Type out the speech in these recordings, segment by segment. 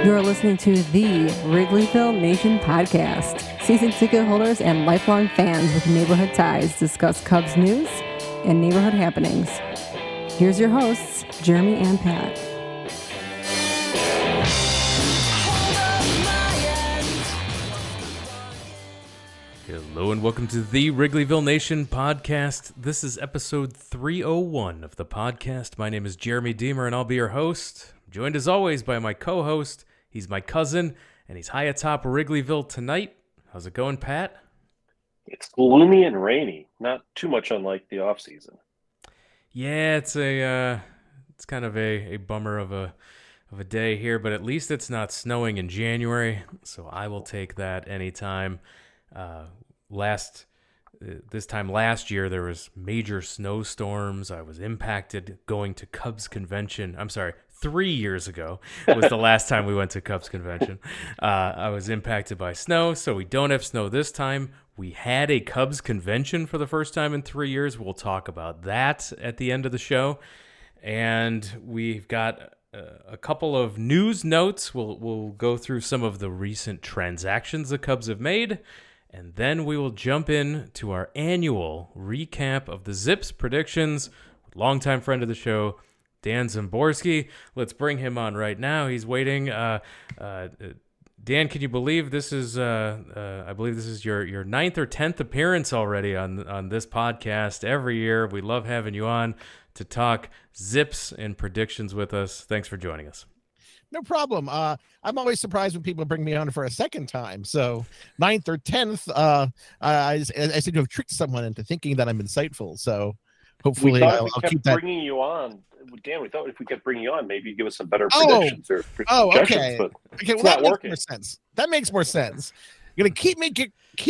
You're listening to the Wrigleyville Nation podcast. Season ticket holders and lifelong fans with neighborhood ties discuss Cubs news and neighborhood happenings. Here's your hosts, Jeremy and Pat. Hello and welcome to the Wrigleyville Nation podcast. This is episode 301 of the podcast. My name is Jeremy Deemer and I'll be your host. I'm joined as always by my co-host. He's my cousin and he's high atop Wrigleyville tonight. How's it going, Pat? It's gloomy and rainy. Not too much unlike the off season. Yeah, it's kind of a bummer of a day here, but at least it's not snowing in January, so I will take that anytime. This time last year, there was major snowstorms. I was impacted going to Cubs convention. I'm sorry, 3 years ago was the last time we went to Cubs convention. I was impacted by snow, so we don't have snow this time. We had a Cubs convention for the first time in 3 years. We'll talk about that at the end of the show. And we've got a couple of news notes. We'll go through some of the recent transactions the Cubs have made. And then we will jump in to our annual recap of the ZIPS predictions with longtime friend of the show, Dan Szymborski. Let's bring him on right now. He's waiting. Dan, can you believe this is? I believe this is your 9th or 10th appearance already on this podcast. Every year, we love having you on to talk ZIPS and predictions with us. Thanks for joining us. No problem. I'm always surprised when people bring me on for a second time. So 9th or 10th, I seem to have tricked someone into thinking that I'm insightful. So hopefully I'll keep that. Bringing you on, Dan. We thought if we kept bringing you on, maybe you'd give us some better predictions or projections. Okay. But okay. Well, that makes working. more sense. That makes more sense. You're gonna keep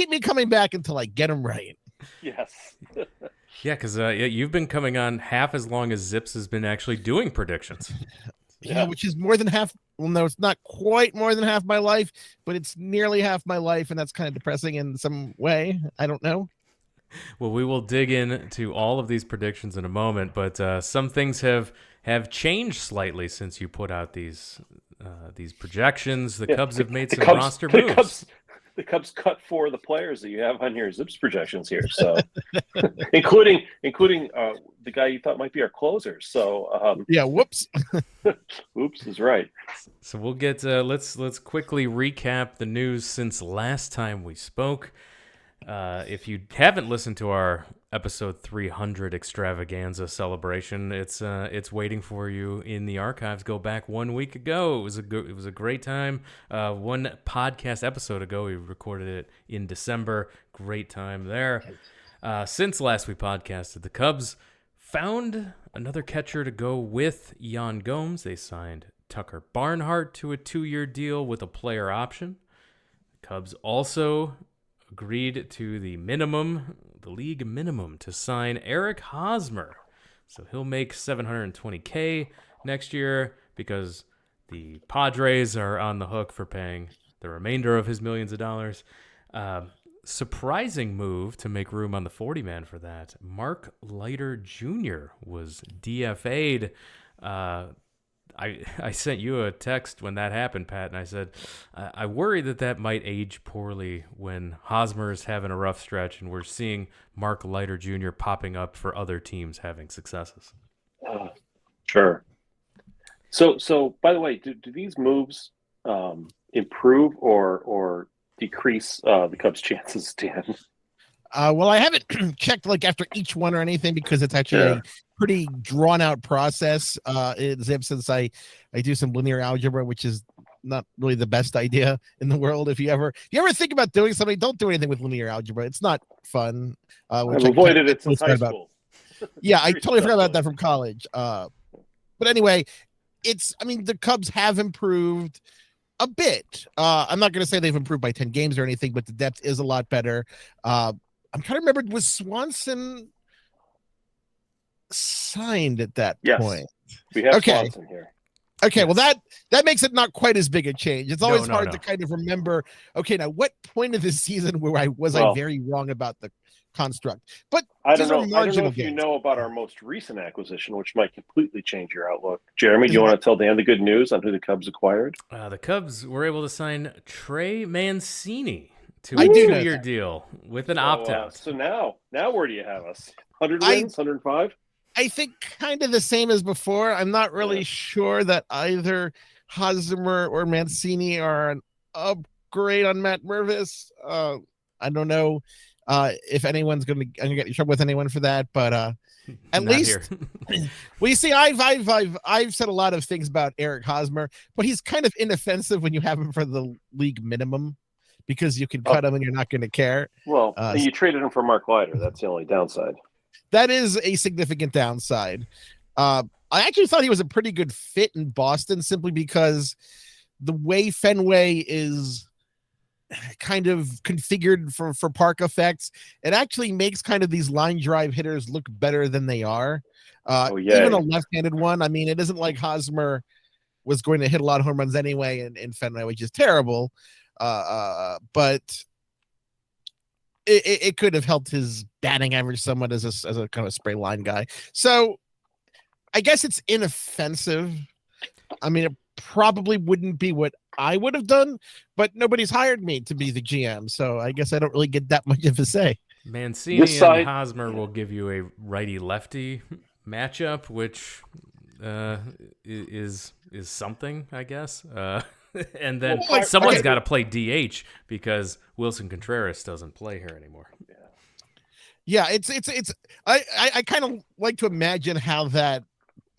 me coming back until I get them right. Yes. Yeah, because you've been coming on half as long as ZIPS has been actually doing predictions. Yeah, which is more than half. Well, no, it's not quite more than half my life, but it's nearly half my life, and that's kind of depressing in some way. I don't know. Well, we will dig into all of these predictions in a moment, but some things have changed slightly since you put out these projections. The Cubs have made some roster moves. The Cubs cut 4 of the players that you have on your ZIPS projections here, so including the guy you thought might be our closer. So yeah, whoops. Oops is right. So we'll get let's quickly recap the news since last time we spoke. If you haven't listened to our episode 300 extravaganza celebration, it's waiting for you in the archives. Go back 1 week ago. It was a great time. One podcast episode ago, we recorded it in December. Great time there. Since last we podcasted, the Cubs found another catcher to go with Yan Gomes. They signed Tucker Barnhart to a 2-year deal with a player option. The Cubs also agreed to the league minimum to sign Eric Hosmer. So he'll make $720K next year because the Padres are on the hook for paying the remainder of his millions of dollars. Surprising move to make room on the 40-man for that. Mark Leiter Jr. was DFA'd. I sent you a text when that happened, Pat, and I said, I worry that might age poorly when Hosmer is having a rough stretch and we're seeing Mark Leiter Jr. popping up for other teams having successes. Sure. So by the way, do these moves improve or decrease the Cubs' chances, Dan? Well, I haven't checked after each one or anything because it's actually a pretty drawn out process in ZIP, since I do some linear algebra, which is not really the best idea in the world. If you ever think about doing something, don't do anything with linear algebra. It's not fun. I've avoided it since high school. Yeah, I totally forgot about that from college. But anyway, the Cubs have improved a bit. I'm not going to say they've improved by 10 games or anything, but the depth is a lot better. I'm trying to remember, was Swanson signed at that point? We have Swanson here. Okay, well that makes it not quite as big a change. It's always hard to kind of remember. Okay, now what point of the season I very wrong about the construct. But I don't these are know. I don't know marginal if you gains. know about our most recent acquisition, which might completely change your outlook. Jeremy, do Is you it want to tell Dan the good news on who the Cubs acquired? The Cubs were able to sign Trey Mancini to I a do know 2-year that. deal with an opt-out. So now where do you have us? 100 I- wins, 105? I think kind of the same as before. I'm not really Yeah. sure that either Hosmer or Mancini are an upgrade on Matt Mervis. I don't know if anyone's going to get in trouble with anyone for that, but at Not least here. well, you see, I've said a lot of things about Eric Hosmer, but he's kind of inoffensive when you have him for the league minimum because you can cut him and you're not going to care. Well, you traded him for Mark Leiter. That's the only downside. That is a significant downside. I actually thought he was a pretty good fit in Boston simply because the way Fenway is kind of configured for park effects, it actually makes kind of these line drive hitters look better than they are. Even a left-handed one. I mean, it isn't like Hosmer was going to hit a lot of home runs anyway in Fenway, which is terrible. But it could have helped his batting average somewhat as a kind of spray line guy. So I guess it's inoffensive. I mean, it probably wouldn't be what I would have done, but nobody's hired me to be the GM. So I guess I don't really get that much of a say. Mancini and Hosmer will give you a righty-lefty matchup, which is something, I guess. And then someone's got to play DH because Wilson Contreras doesn't play here anymore. Yeah, it's I kind of like to imagine how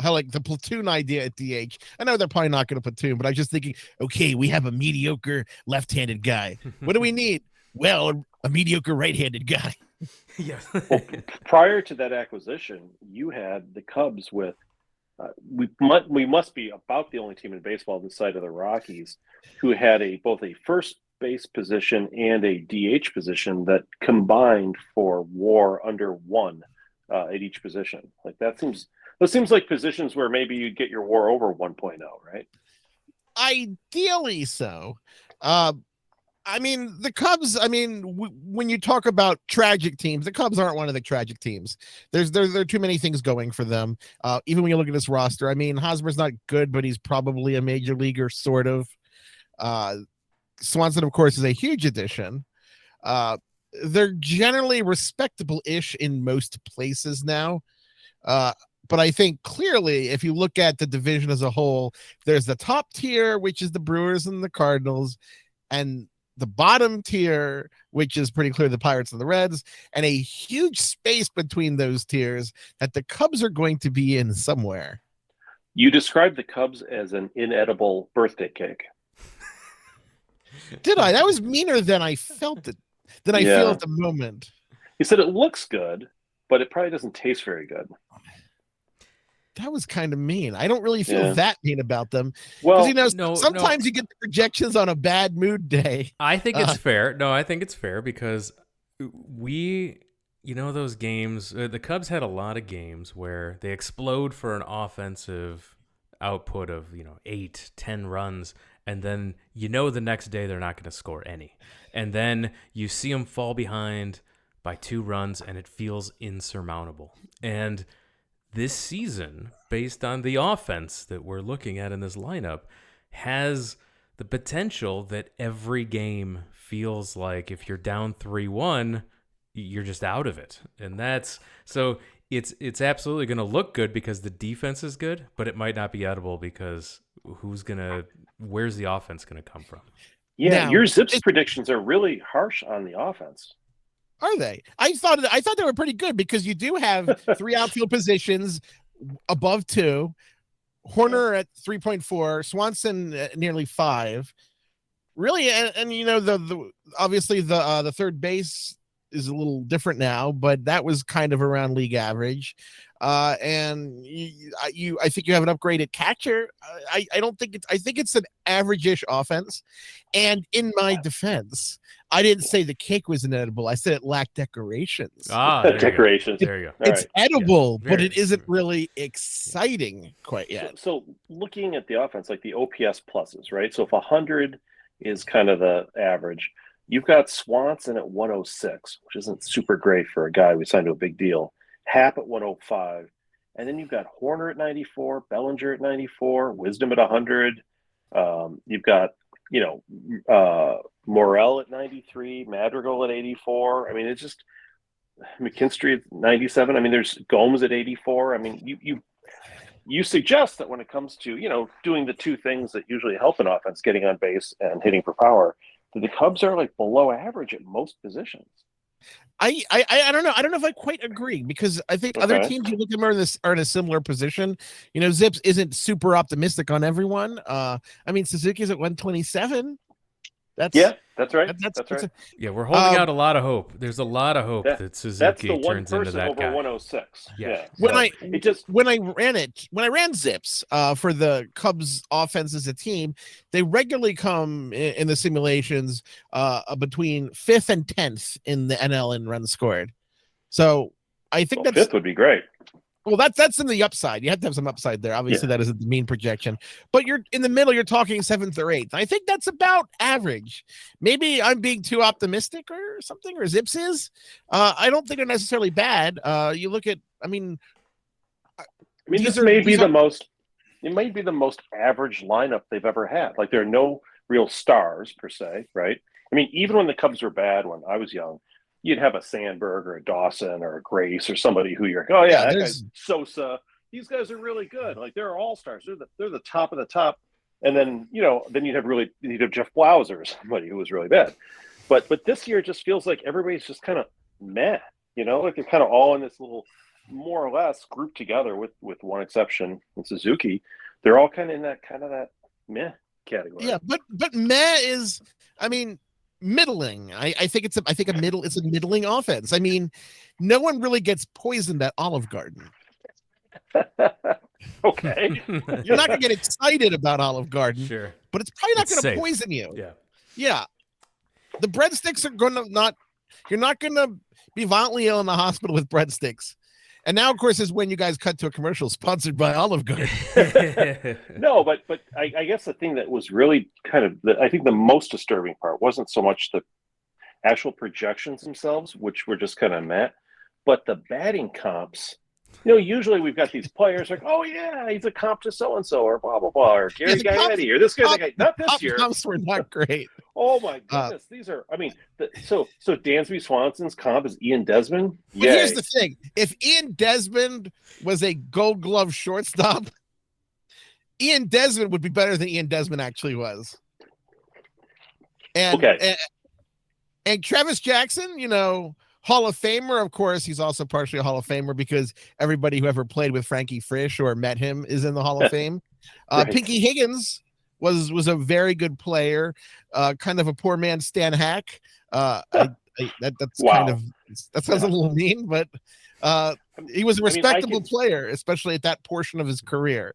like the platoon idea at DH. I know they're probably not going to platoon, but I'm just thinking, okay, we have a mediocre left-handed guy. What do we need? Well, a mediocre right-handed guy. Yeah. Well, prior to that acquisition, you had the Cubs with we must be about the only team in baseball this side of the Rockies who had both a first base position and a DH position that combined for WAR under 1 at each position. Like that seems like positions where maybe you'd get your WAR over 1.0, right? Ideally so. I mean, the Cubs, when you talk about tragic teams, the Cubs aren't one of the tragic teams. There are too many things going for them. Even when you look at this roster, I mean, Hosmer's not good, but he's probably a major leaguer, sort of. Swanson, of course, is a huge addition. They're generally respectable-ish in most places now. But I think clearly, if you look at the division as a whole, there's the top tier, which is the Brewers and the Cardinals, and the bottom tier, which is pretty clear the Pirates and the Reds, and a huge space between those tiers that the Cubs are going to be in somewhere. You described the Cubs as an inedible birthday cake. Did I? That was meaner than I felt it. Than I feel at the moment. You said it looks good, but it probably doesn't taste very good. That was kind of mean. I don't really feel that mean about them. Well, sometimes you get the projections on a bad mood day. I think it's fair. No, I think it's fair because those games, the Cubs had a lot of games where they explode for an offensive output of, 8, 10 runs. And then, the next day they're not going to score any. And then you see them fall behind by 2 runs and it feels insurmountable. And this season, based on the offense that we're looking at in this lineup, has the potential that every game feels like if you're down 3-1, you're just out of it. And it's absolutely going to look good because the defense is good, but it might not be edible because where's the offense going to come from? Yeah, your ZIPS predictions are really harsh on the offense. Are they? I thought they were pretty good because you do have 3 outfield positions above 2, Horner at 3.4, Swanson at nearly 5. Really, and the obviously the third base is a little different now, but that was kind of around league average. And I think you have an upgrade at catcher. I think it's an average-ish offense. And in my defense, I didn't say the cake was inedible. I said it lacked decorations. Decorations. There you go. It's edible, but it isn't really exciting quite yet. So looking at the offense, like the OPS pluses, right? So if 100 is kind of the average, You've got Swanson at 106, which isn't super great for a guy we signed to a big deal. Happ at 105. And then you've got Horner at 94, Bellinger at 94, Wisdom at 100. You've got, Morel at 93, Madrigal at 84. I mean, it's just McKinstry at 97. I mean, there's Gomes at 84. I mean, you suggest that when it comes to, doing the two things that usually help an offense, getting on base and hitting for power, that the Cubs are like below average at most positions. I don't know. I don't know if I quite agree, because I think other teams you look at them are in a similar position. ZiPS isn't super optimistic on everyone. I mean, Suzuki's at 127. That's right. That's right. We're holding out a lot of hope. There's a lot of hope that Suzuki turns into that over guy. 106. Yeah. When I ran ZiPS for the Cubs offense as a team, they regularly come in the simulations between 5th and 10th in the NL in runs scored. So I think 5th would be great. Well, that's in the upside. You have to have some upside there. Obviously, that isn't the mean projection. But you're in the middle, you're talking 7th or 8th. I think that's about average. Maybe I'm being too optimistic or something, or ZiPS is. I don't think they're necessarily bad. You look at, this may be the most average lineup they've ever had. Like, there are no real stars, per se, right? I mean, even when the Cubs were bad when I was young, you'd have a Sandberg or a Dawson or a Grace or somebody who you're, that guy's Sosa. These guys are really good. Like, they're all stars. They're the top of the top. And then, then you'd have Jeff Blauser or somebody who was really bad. But this year it just feels like everybody's just kind of meh. Like they're kind of all in this little, more or less, grouped together with one exception in Suzuki. They're all kind of in that meh category. Yeah, but meh is, middling. I think it's a middling offense. I mean, no one really gets poisoned at Olive Garden. Okay. You're not gonna get excited about Olive Garden, sure, but it's probably not gonna poison you. Yeah. The breadsticks are you're not gonna be violently ill in the hospital with breadsticks. And now, of course, is when you guys cut to a commercial sponsored by Olive Garden. No, but I guess the thing that was really kind of, I think the most disturbing part wasn't so much the actual projections themselves, which were just kind of meh, but the batting comps. Usually we've got these players like, oh yeah, he's a comp to so and so, or blah blah blah, or Gary Gaetti, or this guy's a guy. Not this year. Comps were not great. Oh my goodness, these are. So Dansby Swanson's comp is Ian Desmond. But here's the thing: if Ian Desmond was a Gold Glove shortstop, Ian Desmond would be better than Ian Desmond actually was. And Travis Jackson, Hall of Famer, of course. He's also partially a Hall of Famer because everybody who ever played with Frankie Frisch or met him is in the Hall of Fame. Right. Pinky Higgins was a very good player, kind of a poor man Stan Hack. That sounds a little mean, but he was a respectable player, especially at that portion of his career.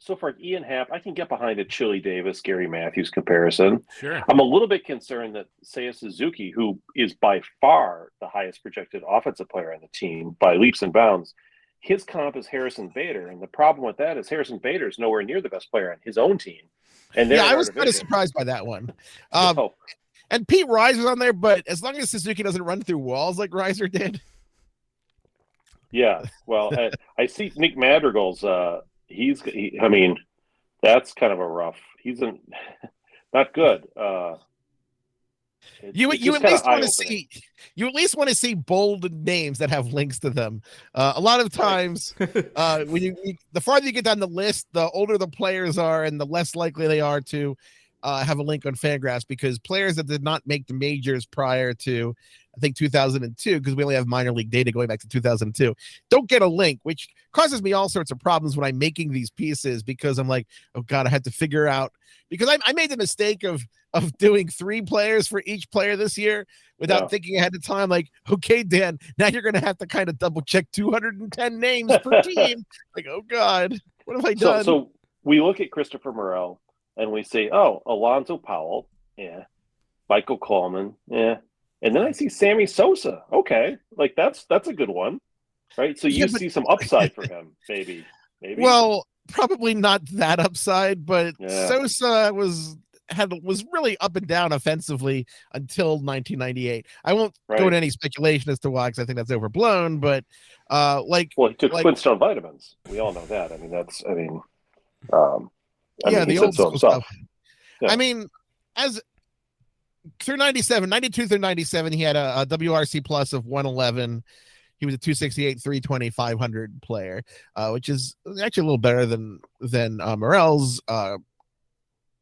So for Ian Happ, I can get behind a Chili Davis, Gary Matthews comparison. Sure. I'm a little bit concerned that Seiya Suzuki, who is by far the highest projected offensive player on the team by leaps and bounds, his comp is Harrison Bader. And the problem with that is Harrison Bader is nowhere near the best player on his own team. And I was kind of surprised by that one. And Pete Rise was on there, but as long as Suzuki doesn't run through walls like Reiser did. Yeah, well, I see Nick Madrigal's that's kind of a rough. He's not good. You at least want to see bold names that have links to them. A lot of times, when the farther you get down the list, the older the players are, and the less likely they are to have a link on Fangraphs, because players that did not make the majors prior to, I think, 2002, because we only have minor league data going back to 2002, don't get a link, which causes me all sorts of problems when I'm making these pieces, because I'm like, oh God, I had to figure out, because I made the mistake of doing 3 players for each player this year without thinking ahead of time. Like, okay, Dan, now you're going to have to kind of double check 210 names per team. Like, oh God, what have I done? So we look at Christopher Morel and we say, oh, Alonzo Powell, Michael Coleman, and then I see Sammy Sosa. Okay, like that's a good one, right? So you see some upside for him, maybe. Well, probably not that upside, but Sosa was really up and down offensively until 1998. I won't go into any speculation as to why, because I think that's overblown. But he took Flintstone vitamins. We all know that. I mean, the old school stuff. Yeah. I mean, as through 92 through 97, he had a WRC plus of 111. He was a 268, 320, 500 player, which is actually a little better than Morel's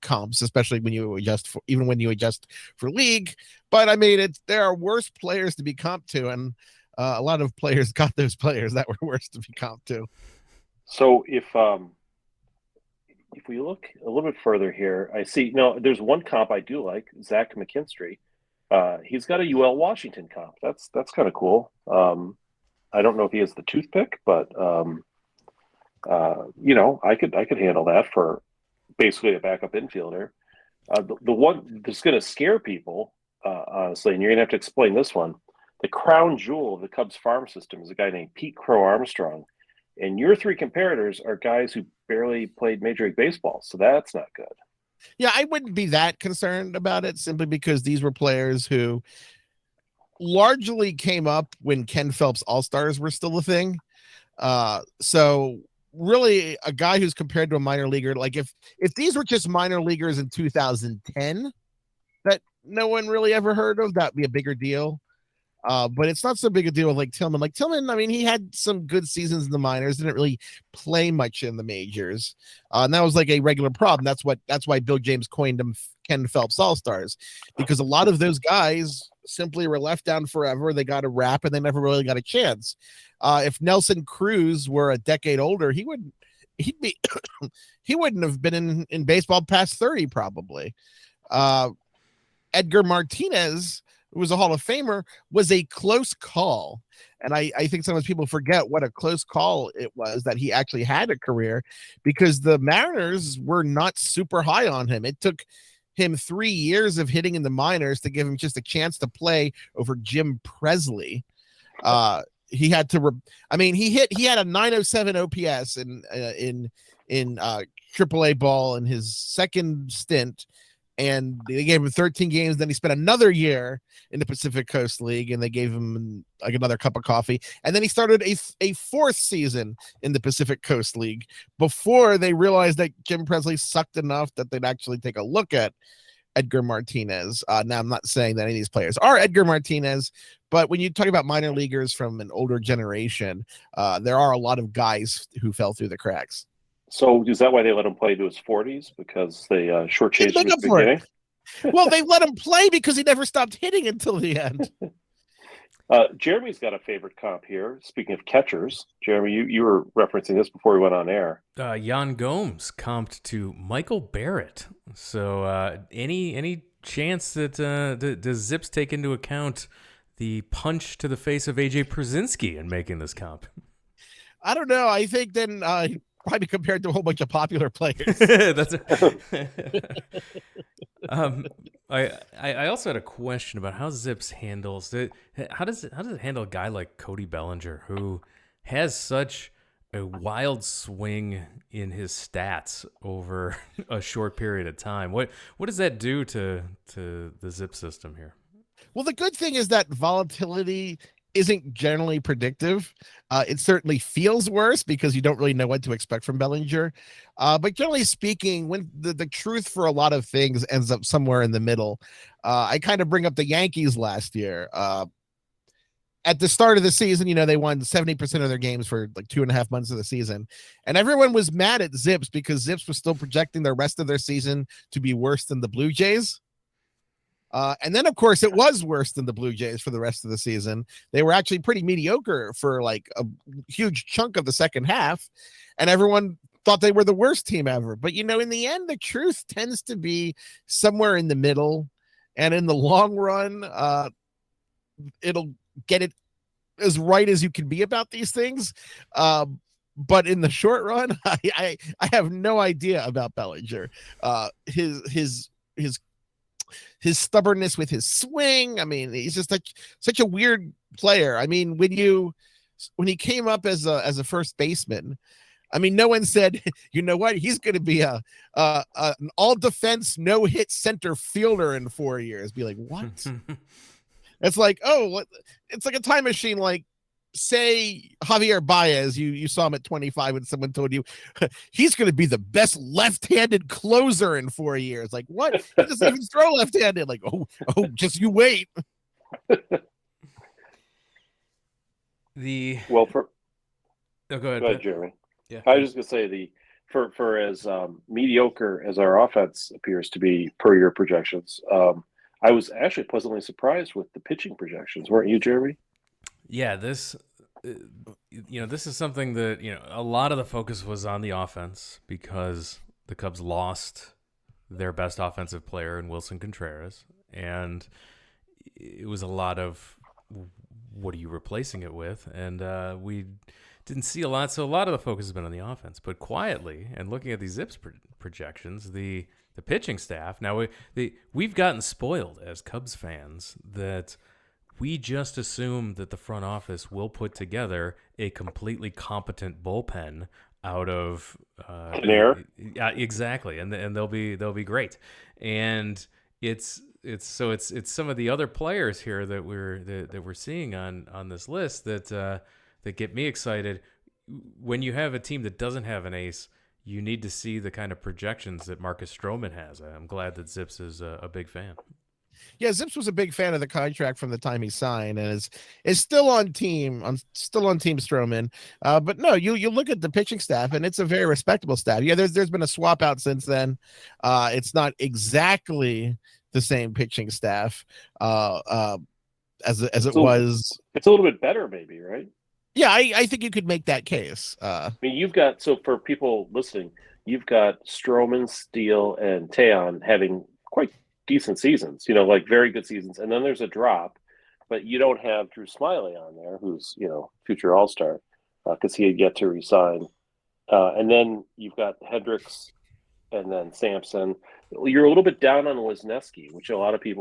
comps, especially when you adjust for league. But I mean, there are worse players to be comped to, and a lot of players got those players that were worse to be comped to. So if we look a little bit further here, I see there's one comp I do like, Zach McKinstry. He's got a UL Washington comp. That's kind of cool. I don't know if he has the toothpick, but I could handle that for basically a backup infielder. The one that's going to scare people, honestly, and you're going to have to explain this one. The crown jewel of the Cubs farm system is a guy named Pete Crow Armstrong, and your three comparators are guys who barely played Major League Baseball, so that's not good. Yeah, I wouldn't be that concerned about it, simply because these were players who largely came up when Ken Phelps All-Stars were still a thing. So really a guy who's compared to a minor leaguer, like if these were just minor leaguers in 2010 that no one really ever heard of, that'd be a bigger deal. But it's not so big a deal with like Tillman. Like Tillman, I mean, he had some good seasons in the minors, didn't really play much in the majors. And that was like a regular problem. That's why Bill James coined him Ken Phelps All-Stars, because a lot of those guys simply were left down forever. They got a rap and they never really got a chance. If Nelson Cruz were a decade older, he wouldn't have been in baseball past 30 probably. Edgar Martinez, who was a Hall of Famer, was a close call. And I think sometimes people forget what a close call it was that he actually had a career, because the Mariners were not super high on him. It took him 3 years of hitting in the minors to give him just a chance to play over Jim Presley. He had to, he had a 907 OPS in AAA ball in his second stint, and they gave him 13 games. Then he spent another year in the Pacific Coast League, and they gave him like another cup of coffee. And then he started a fourth season in the Pacific Coast League before they realized that Jim Presley sucked enough that they'd actually take a look at Edgar Martinez. Now, I'm not saying that any of these players are Edgar Martinez, but when you talk about minor leaguers from an older generation, there are a lot of guys who fell through the cracks. So is that why they let him play to his 40s? Because they shortchanged him at the beginning? Well, they let him play because he never stopped hitting until the end. Jeremy's got a favorite comp here. Speaking of catchers, Jeremy, you were referencing this before we went on air. Yan Gomes comped to Michael Barrett. So any chance that does ZIPS take into account the punch to the face of AJ Przinsky in making this comp? I don't know. I think then probably compared to a whole bunch of popular players. That's I also had a question about how ZIPS handles it. How does it handle a guy like Cody Bellinger, who has such a wild swing in his stats over a short period of time? What does that do to the ZIPS system here? Well, the good thing is that volatility isn't generally predictive. It certainly feels worse because you don't really know what to expect from Bellinger. But generally speaking, when the truth for a lot of things ends up somewhere in the middle, I kind of bring up the Yankees last year. At the start of the season, they won 70% of their games for like 2.5 months of the season. And everyone was mad at ZIPS because ZIPS was still projecting the rest of their season to be worse than the Blue Jays. And then, of course, it was worse than the Blue Jays for the rest of the season. They were actually pretty mediocre for like a huge chunk of the second half, and everyone thought they were the worst team ever. But, in the end, the truth tends to be somewhere in the middle, and in the long run, it'll get it as right as you can be about these things. But in the short run, I have no idea about Bellinger. His stubbornness with his swing. I mean, he's just such a weird player. I mean, when he came up as a first baseman, I mean, no one said, you know what, he's going to be an all defense, no hit center fielder in 4 years. Be like, what? It's like, it's like a time machine. Like, say Javier Baez, you saw him at 25 and someone told you he's going to be the best left-handed closer in 4 years. Like, what? He doesn't even throw left-handed. Like, oh, just you wait. Go ahead. Go ahead, Jeremy. Yeah. I was just gonna say for as mediocre as our offense appears to be per your projections, I was actually pleasantly surprised with the pitching projections, weren't you, Jeremy? Yeah, this is something that a lot of the focus was on the offense because the Cubs lost their best offensive player in Wilson Contreras, and it was a lot of what are you replacing it with, and we didn't see a lot. So a lot of the focus has been on the offense, but quietly and looking at these ZIPS projections, the pitching staff. Now we've gotten spoiled as Cubs fans that we just assume that the front office will put together a completely competent bullpen out of air. Exactly, and they'll be great. And it's some of the other players here that we're seeing on this list that get me excited. When you have a team that doesn't have an ace, you need to see the kind of projections that Marcus Stroman has. I'm glad that ZIPS is a big fan. Yeah, ZIPS was a big fan of the contract from the time he signed, and is still on team Stroman. But no, you look at the pitching staff, and it's a very respectable staff. Yeah, there's been a swap out since then. It's not exactly the same pitching staff as it was. It's a little bit better, maybe, right? Yeah, I think you could make that case. I mean, you've got, so for people listening, you've got Stroman, Steele, and Teon having quite decent seasons, like very good seasons. And then there's a drop, but you don't have Drew Smiley on there, who's, future All-Star, because he had yet to resign. And then you've got Hendricks and then Sampson. You're a little bit down on Wisniewski, which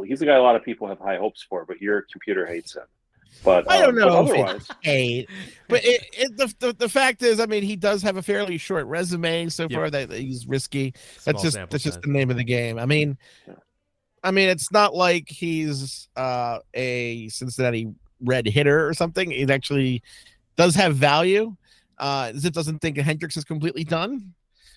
he's a guy a lot of people have high hopes for, but your computer hates him. But I don't know. Otherwise, but the fact is, I mean, he does have a fairly short resume so far that he's risky. That's just the name of the game. I mean, it's not like he's a Cincinnati Red hitter or something. It actually does have value. Zip doesn't think Hendricks is completely done.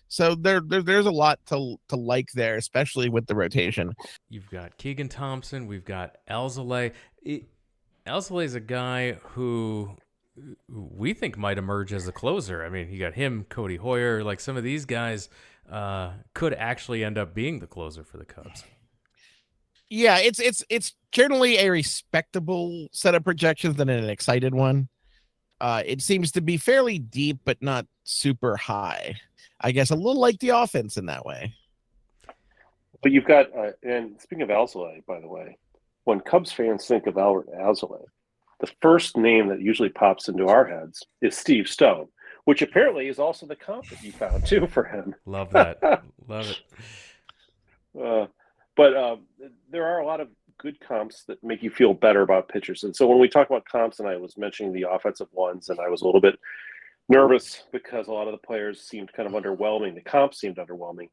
So there's a lot to like there, especially with the rotation. You've got Keegan Thompson. We've got Alzolay. Alzolay is a guy who we think might emerge as a closer. I mean, you got him, Cody Hoyer. Like, some of these guys could actually end up being the closer for the Cubs. Yeah, it's generally a respectable set of projections than an excited one. It seems to be fairly deep, but not super high. I guess a little like the offense in that way. But you've got, and speaking of Alzolay, by the way, when Cubs fans think of Albert Alzolay, the first name that usually pops into our heads is Steve Stone, which apparently is also the comp that you found too for him. Love that. Love it. But there are a lot of good comps that make you feel better about pitchers. And so when we talk about comps, and I was mentioning the offensive ones, and I was a little bit nervous because a lot of the players seemed kind of underwhelming. The comps seemed underwhelming.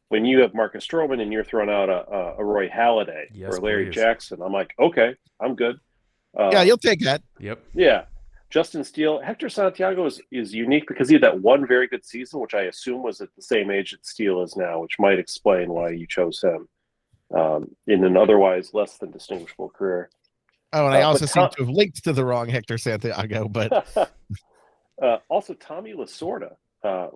When you have Marcus Stroman and you're throwing out a Roy Halladay or Larry Jackson, I'm like, okay, I'm good. Yeah, you'll take that. Yep. Yeah. Justin Steele. Hector Santiago is unique because he had that one very good season, which I assume was at the same age that Steele is now, which might explain why you chose him in an otherwise less than distinguishable career. Oh, and I also seem to have linked to the wrong Hector Santiago, but also Tommy Lasorda,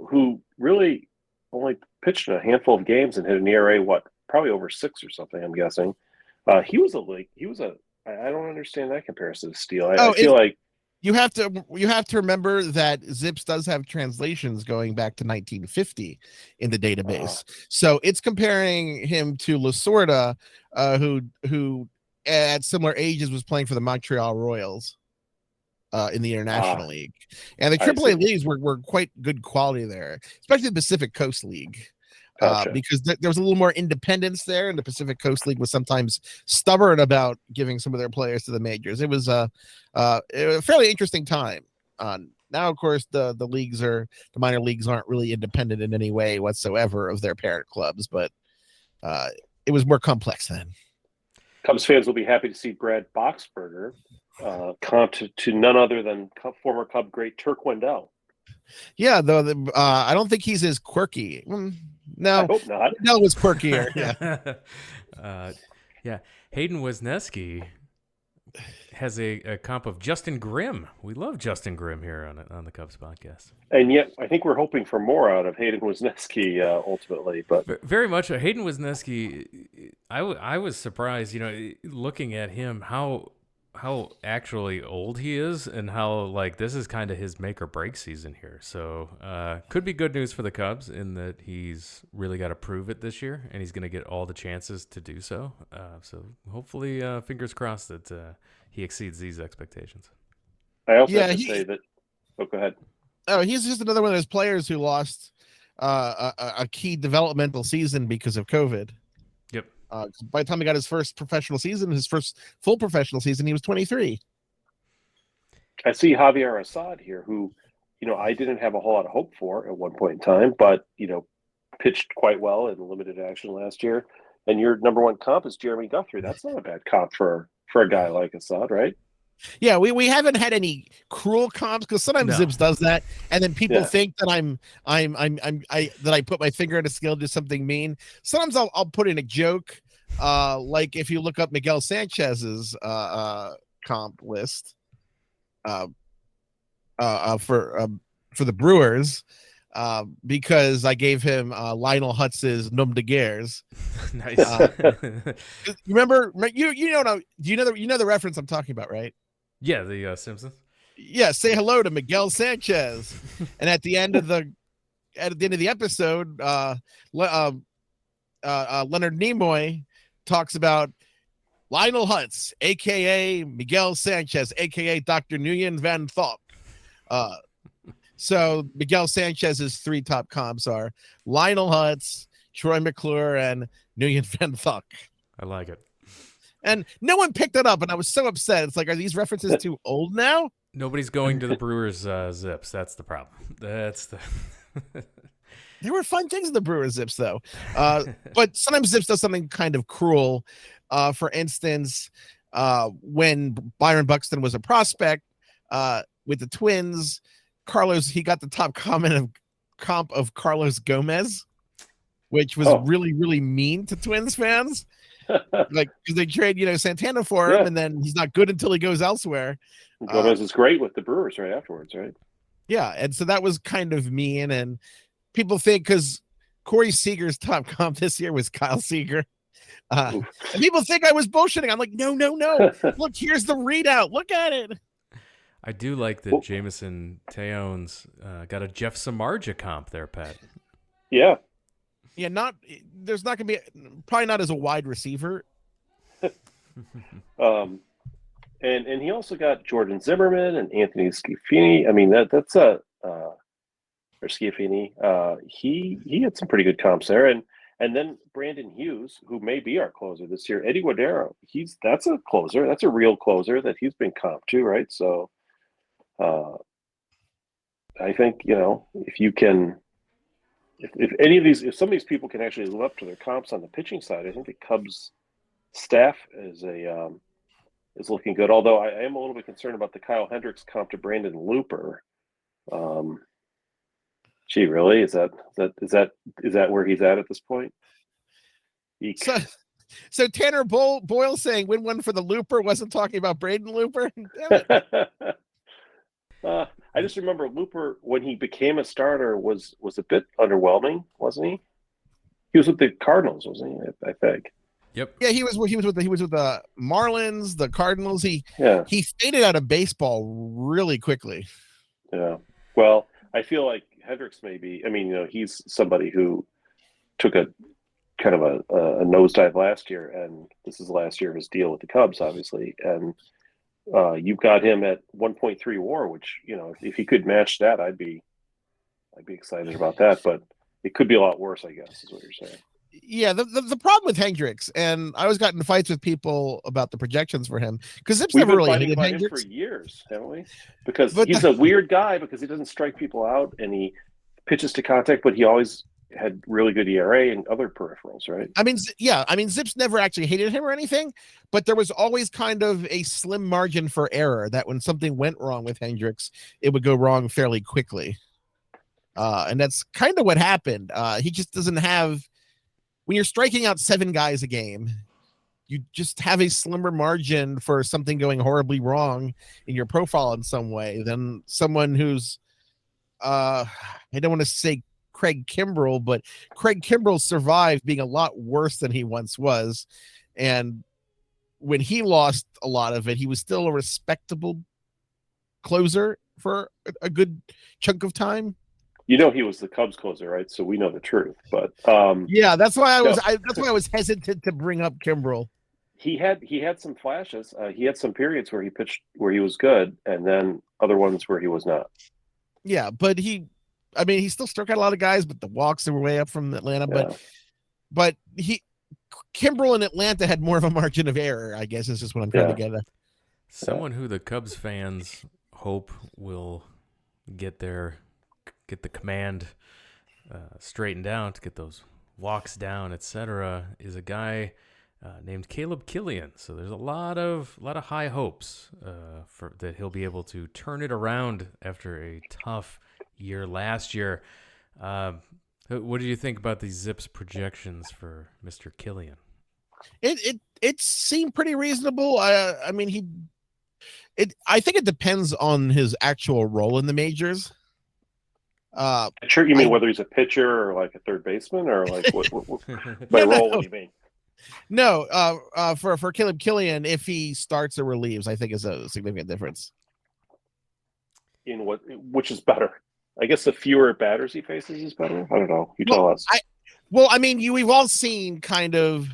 who really only pitched in a handful of games and hit an ERA, probably over 6 or something, I'm guessing. I don't understand that comparison to Steele. I feel like you have to remember that ZIPS does have translations going back to 1950 in the database. So it's comparing him to Lasorda, who at similar ages was playing for the Montreal Royals in the International League. And the AAA leagues were quite good quality there, especially the Pacific Coast League. Gotcha. Because there was a little more independence there, and the Pacific Coast League was sometimes stubborn about giving some of their players to the majors. It was a fairly interesting time Now, of course, the minor leagues aren't really independent in any way whatsoever of their parent clubs, but it was more complex then. Cubs fans will be happy to see Brad Boxberger comped to none other than former Cub great Turk Wendell. Yeah, though I don't think he's as quirky. No, I hope not. Wendell was quirkier. Yeah. Yeah. Hayden Wesneski has a comp of Justin Grimm. We love Justin Grimm here on the Cubs podcast. And yet, I think we're hoping for more out of Hayden Wesneski ultimately. But very much, Hayden Wesneski. I was surprised, looking at him, how actually old he is, and how like this is kind of his make or break season here. So could be good news for the Cubs in that he's really got to prove it this year, and he's going to get all the chances to do so. So hopefully, fingers crossed that he exceeds these expectations. I also have to say that. Oh, go ahead. Oh, he's just another one of those players who lost a key developmental season because of COVID. Yep. By the time he got his first professional season, his first full professional season, he was 23. I see Javier Assad here, who, I didn't have a whole lot of hope for at one point in time, but, pitched quite well in limited action last year. And your number one comp is Jeremy Guthrie. That's not a bad comp for a guy like Assad, right? Yeah, we haven't had any cruel comps because sometimes ZIPS does that, and then people think that I put my finger on a scale to do something mean. Sometimes I'll put in a joke, like if you look up Miguel Sanchez's comp list, for the Brewers, because I gave him Lionel Hutz's Nom de Guerres. Nice. Remember, you know the reference I'm talking about, right? Yeah, the Simpsons. Yeah, say hello to Miguel Sanchez, and at the end of the episode, Leonard Nimoy talks about Lionel Hutz, aka Miguel Sanchez, aka Dr. Nguyen Van Thok. So Miguel Sanchez's three top comps are Lionel Hutz, Troy McClure, and Nguyen Van Thok. I like it. And no one picked it up, and I was so upset. It's like, are these references too old now? Nobody's going to the Brewers ZIPS. That's the problem. That's the. There were fun things in the Brewers ZIPS, though. But sometimes ZIPS does something kind of cruel. For instance, when Byron Buxton was a prospect with the Twins, he got the top comp of Carlos Gomez, which was really, really mean to Twins fans. Like, because they trade, Santana for him, and then he's not good until he goes elsewhere. Gomez is great with the Brewers right afterwards, right? Yeah, and so that was kind of mean, and people think because Corey Seager's top comp this year was Kyle Seager, and people think I was bullshitting. I'm like, no. Look, here's the readout. Look at it. I do like that Jameson Teones got a Jeff Samardzija comp there, Pat. Yeah. Yeah, there's not going to be, probably not as a wide receiver. And he also got Jordan Zimmerman and Anthony Schiaffini. I mean, that's or Schiaffini. He had some pretty good comps there. And then Brandon Hughes, who may be our closer this year, Eddie Guardero. That's a closer. That's a real closer that he's been comped to, right? So I think, if you can, if some of these people can actually live up to their comps on the pitching side, I think the Cubs staff is looking good. Although I am a little bit concerned about the Kyle Hendricks comp to Brandon Looper. Gee, really? Is that where he's at this point? So Tanner Boyle saying win one for the Looper wasn't talking about Braden Looper. Damn it. I just remember Looper when he became a starter was a bit underwhelming, wasn't he? He was with the Cardinals, wasn't he? I think. Yep. Yeah, he was with the Marlins, the Cardinals. He faded out of baseball really quickly. Yeah. Well, I feel like Hendricks maybe. I mean, he's somebody who took a kind of a nosedive last year, and this is the last year of his deal with the Cubs, obviously, and. You've got him at 1.3 WAR, which if he could match that, I'd be excited about that. But it could be a lot worse, I guess, is what you're saying. Yeah, the problem with Hendricks, and I always got in fights with people about the projections for him because Zips We've never been really fighting hated about him for Hendricks. years, haven't we? Because But he's a weird guy because he doesn't strike people out and he pitches to contact, but he always had really good ERA and other peripherals, right? I mean, Zips never actually hated him or anything, but there was always kind of a slim margin for error that when something went wrong with Hendricks, it would go wrong fairly quickly. And that's kind of what happened. He just doesn't have, when you're striking out 7 guys a game, you just have a slimmer margin for something going horribly wrong in your profile in some way than someone who's, I don't want to say Craig Kimbrell, but Craig Kimbrell survived being a lot worse than he once was. And when he lost a lot of it, he was still a respectable closer for a good chunk of time. You know, he was the Cubs closer, right? So we know the truth. But yeah, that's why that's why I was hesitant to bring up Kimbrell. He had some flashes. He had some periods where he pitched where he was good, and then other ones where he was not. Yeah, but he still struck out a lot of guys, but the walks were way up from Atlanta. Yeah. But Kimbrell in Atlanta had more of a margin of error, I guess, is just what I'm trying to get at. Someone who the Cubs fans hope will get the command straightened out, get those walks down, etc., is a guy named Caleb Killian. So there's a lot of high hopes for that he'll be able to turn it around after a tough year last year. What do you think about these ZIPS projections for Mr. Killian? It seemed pretty reasonable. I think it depends on his actual role in the majors. Sure, you mean whether he's a pitcher or like a third baseman or like what by role? What do you mean? No, for Caleb Killian, if he starts or relieves, I think is a significant difference. In which is better? I guess the fewer batters he faces is better. I don't know. You tell us. We've all seen kind of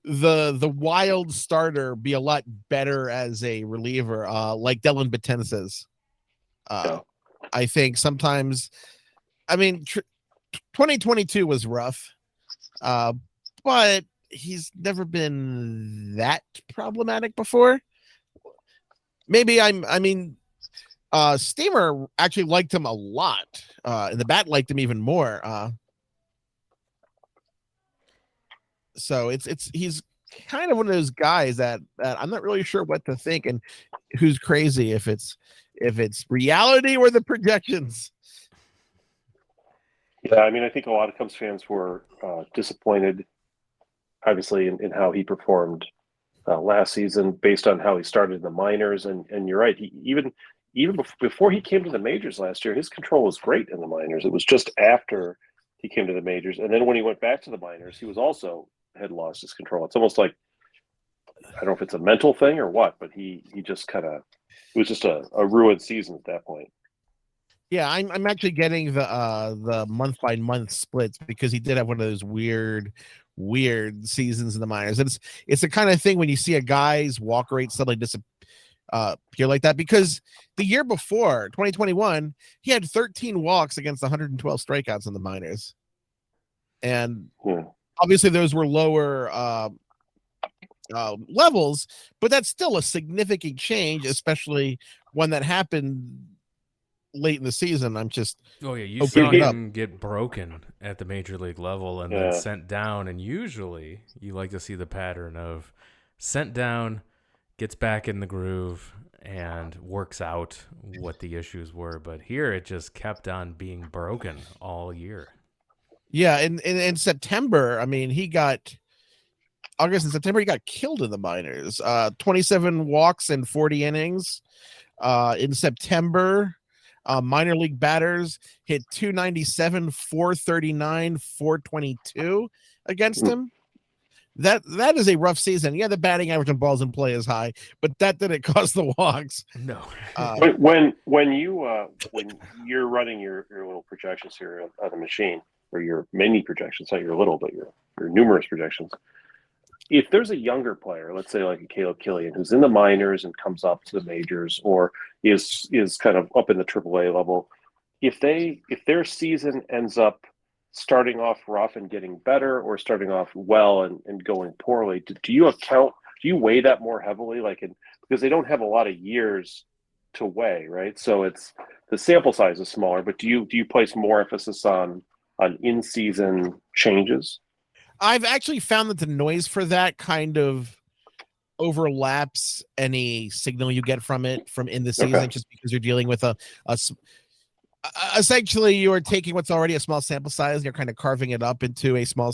the wild starter be a lot better as a reliever, like Dylan Betances. I think sometimes, 2022 was rough, but he's never been that problematic before. Steamer actually liked him a lot, and the bat liked him even more. So he's kind of one of those guys that I'm not really sure what to think and who's crazy, if it's reality or the projections. Yeah, I think a lot of Cubs fans were disappointed, obviously, in how he performed last season based on how he started in the minors. And you're right, he even before he came to the majors last year, his control was great in the minors. It was just after he came to the majors, and then when he went back to the minors, he was also had lost his control. It's almost like, I don't know if it's a mental thing or what, but he just kind of, it was just a ruined season at that point. Yeah, I'm actually getting the month by month splits because he did have one of those weird seasons in the minors. And it's the kind of thing when you see a guy's walk rate suddenly disappear like that, because the year before, 2021, he had 13 walks against 112 strikeouts in the minors. And obviously those were lower levels, but that's still a significant change, especially one that happened late in the season. I'm just you saw him get broken at the major league level and then sent down, and usually you like to see the pattern of sent down, gets back in the groove, and works out what the issues were. But here it just kept on being broken all year. Yeah, in September, he got August and September, he got killed in the minors. 27 walks and 40 innings. In September, minor league batters hit 297, 439, 422 against him. That is a rough season. Yeah, the batting average on balls in play is high, but that didn't cause the walks. No. When you're running your little projections here on the machine, or your many projections, not your little, but your numerous projections, if there's a younger player, let's say like a Caleb Killian, who's in the minors and comes up to the majors, or is kind of up in the AAA level, if their season ends up starting off rough and getting better, or starting off well and going poorly? Do you weigh that more heavily, because they don't have a lot of years to weigh, right? So it's the sample size is smaller, but do you place more emphasis on in-season changes? I've actually found that the noise for that kind of overlaps any signal you get from it from in the season, just because you're dealing with essentially you're taking what's already a small sample size and you're kind of carving it up into a smaller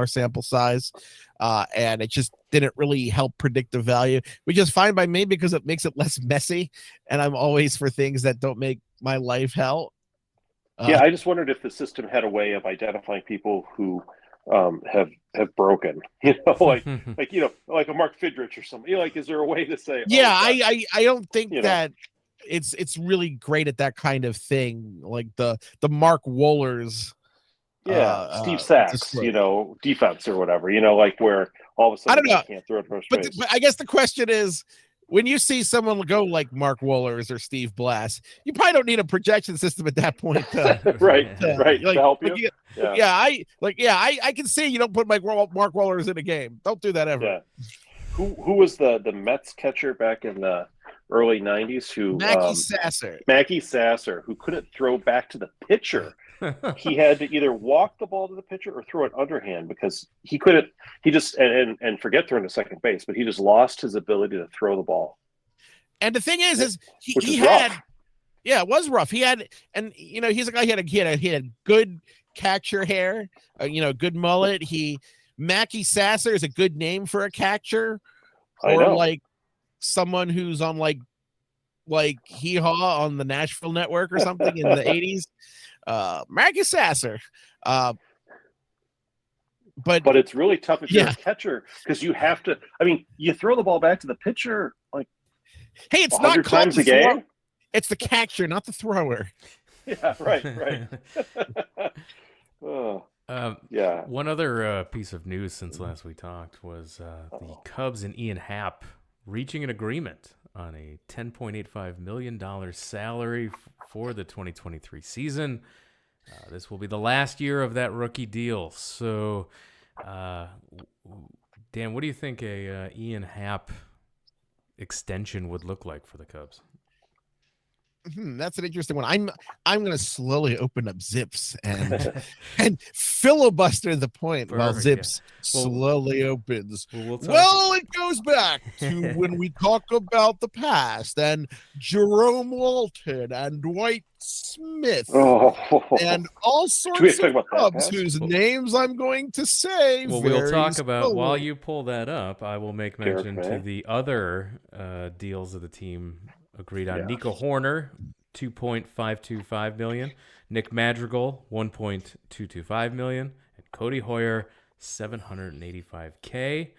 sample size, and it just didn't really help predict the value, which is fine by me because it makes it less messy, and I'm always for things that don't make my life hell. I just wondered if the system had a way of identifying people who have broken, like a Mark Fidrich or something. Is there a way to say? I don't think that it's really great at that kind of thing, like the Mark Wohlers. Steve Sachs, defense or whatever, where all of a sudden I don't know. They can't throw it first but base. I guess the question is, when you see someone go like Mark Wohlers or Steve Blass, you probably don't need a projection system at that point. Right. To help you. I can see you don't put Mark Wohlers in a game. Don't do that ever. Yeah. Who was the Mets catcher back in the early 90s? Mackie Sasser, who couldn't throw back to the pitcher. He had to either walk the ball to the pitcher or throw it underhand because he couldn't. He just and forget throwing to second base, but he just lost his ability to throw the ball. And the thing is he had rough. Yeah, it was rough. He had, and he's a guy. He had good catcher hair. Good mullet. Mackie Sasser is a good name for a catcher, or like someone who's on like Hee Haw on the Nashville Network or something in the 80s. Mackie Sasser. But it's really tough if you're a catcher, because you have to. I mean, you throw the ball back to the pitcher hey, it's not times a game. It's the catcher, not the thrower. Yeah, right. One other piece of news since last we talked was the Cubs and Ian Happ reaching an agreement on a $10.85 million salary for the 2023 season. This will be the last year of that rookie deal. So, Dan, what do you think a Ian Happ extension would look like for the Cubs? That's an interesting one. I'm going to slowly open up ZIPS and filibuster the point while ZIPS slowly opens. It goes back to when we talk about the past and Jerome Walton and Dwight Smith and all sorts of Cubs whose names I'm going to say. Well, we'll talk about, while you pull that up, I will make mention to the other deals of the team agreed on. Nico Horner, $2.525 million. Nick Madrigal, $1.225 million. And Cody Hoyer, $785K.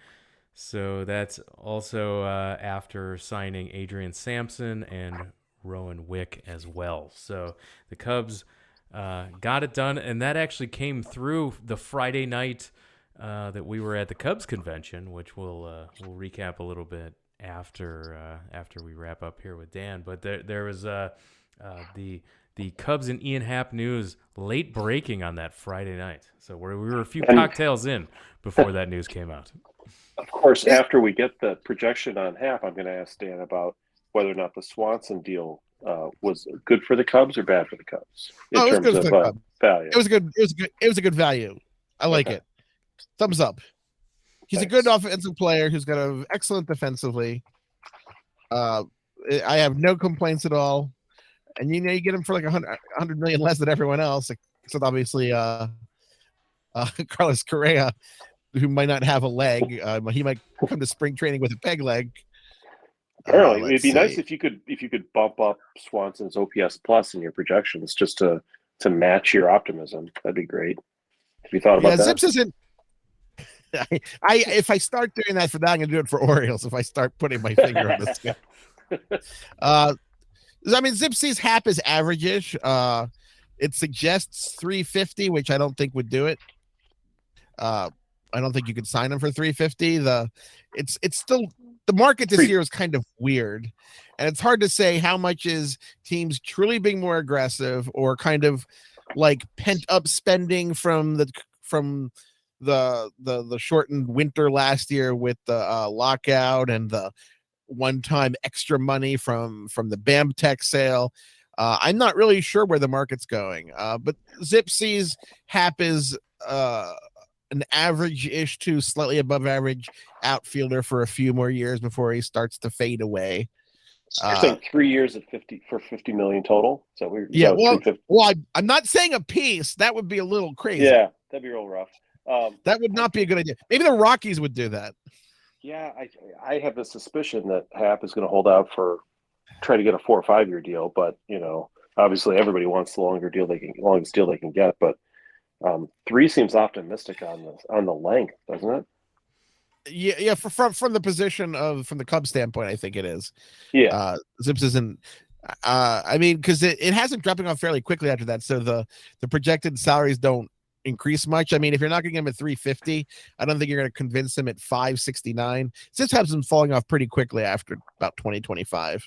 So that's also after signing Adrian Sampson and Rowan Wick as well. So the Cubs got it done, and that actually came through the Friday night that we were at the Cubs convention, which we'll recap a little bit after we wrap up here with Dan. But there was the Cubs and Ian Happ news late breaking on that Friday night. So we were a few cocktails in before that news came out. Of course, after we get the projection on Happ, I'm going to ask Dan about whether or not the Swanson deal was good for the Cubs or bad for the Cubs in terms of value. It was good. It was a good value. I like it. Thumbs up. He's a good offensive player who's got an excellent defensively. I have no complaints at all. And you get him for like $100 million less than everyone else, except obviously Carlos Correa, who might not have a leg. He might come to spring training with a peg leg. Apparently, it'd be nice if you could bump up Swanson's OPS plus in your projections just to match your optimism. That'd be great. Have you thought about that? ZIPS isn't. If I start doing that for that, I'm going to do it for Orioles. If I start putting my finger on the scale, ZIPS sees Happ as average-ish. It suggests 350, which I don't think would do it. I don't think you could sign him for 350. It's still the market this year is kind of weird, and it's hard to say how much is teams truly being more aggressive or kind of like pent up spending from the shortened winter last year with the lockout and the one-time extra money from the BAMTech sale. I'm not really sure where the market's going, but ZIPS sees Hap is an average-ish to slightly above average outfielder for a few more years before he starts to fade away. You're saying 3 years at $50 million total? So I'm not saying a piece. That would be a little crazy. Yeah, that'd be real rough. That would not be a good idea. Maybe the Rockies would do that. Yeah, I have the suspicion that Hap is going to hold out try to get a 4 or 5 year deal, but obviously everybody wants the longest deal they can get. But 3 seems optimistic on the length, doesn't it? Yeah. From the position from the Cubs standpoint, I think it is. Yeah. ZIPS isn't. Because it hasn't dropping off fairly quickly after that, so the projected salaries don't increase much. I mean, if you're not going to give him at 350, I don't think you're going to convince him at 569. ZIPS has him falling off pretty quickly after about 2025.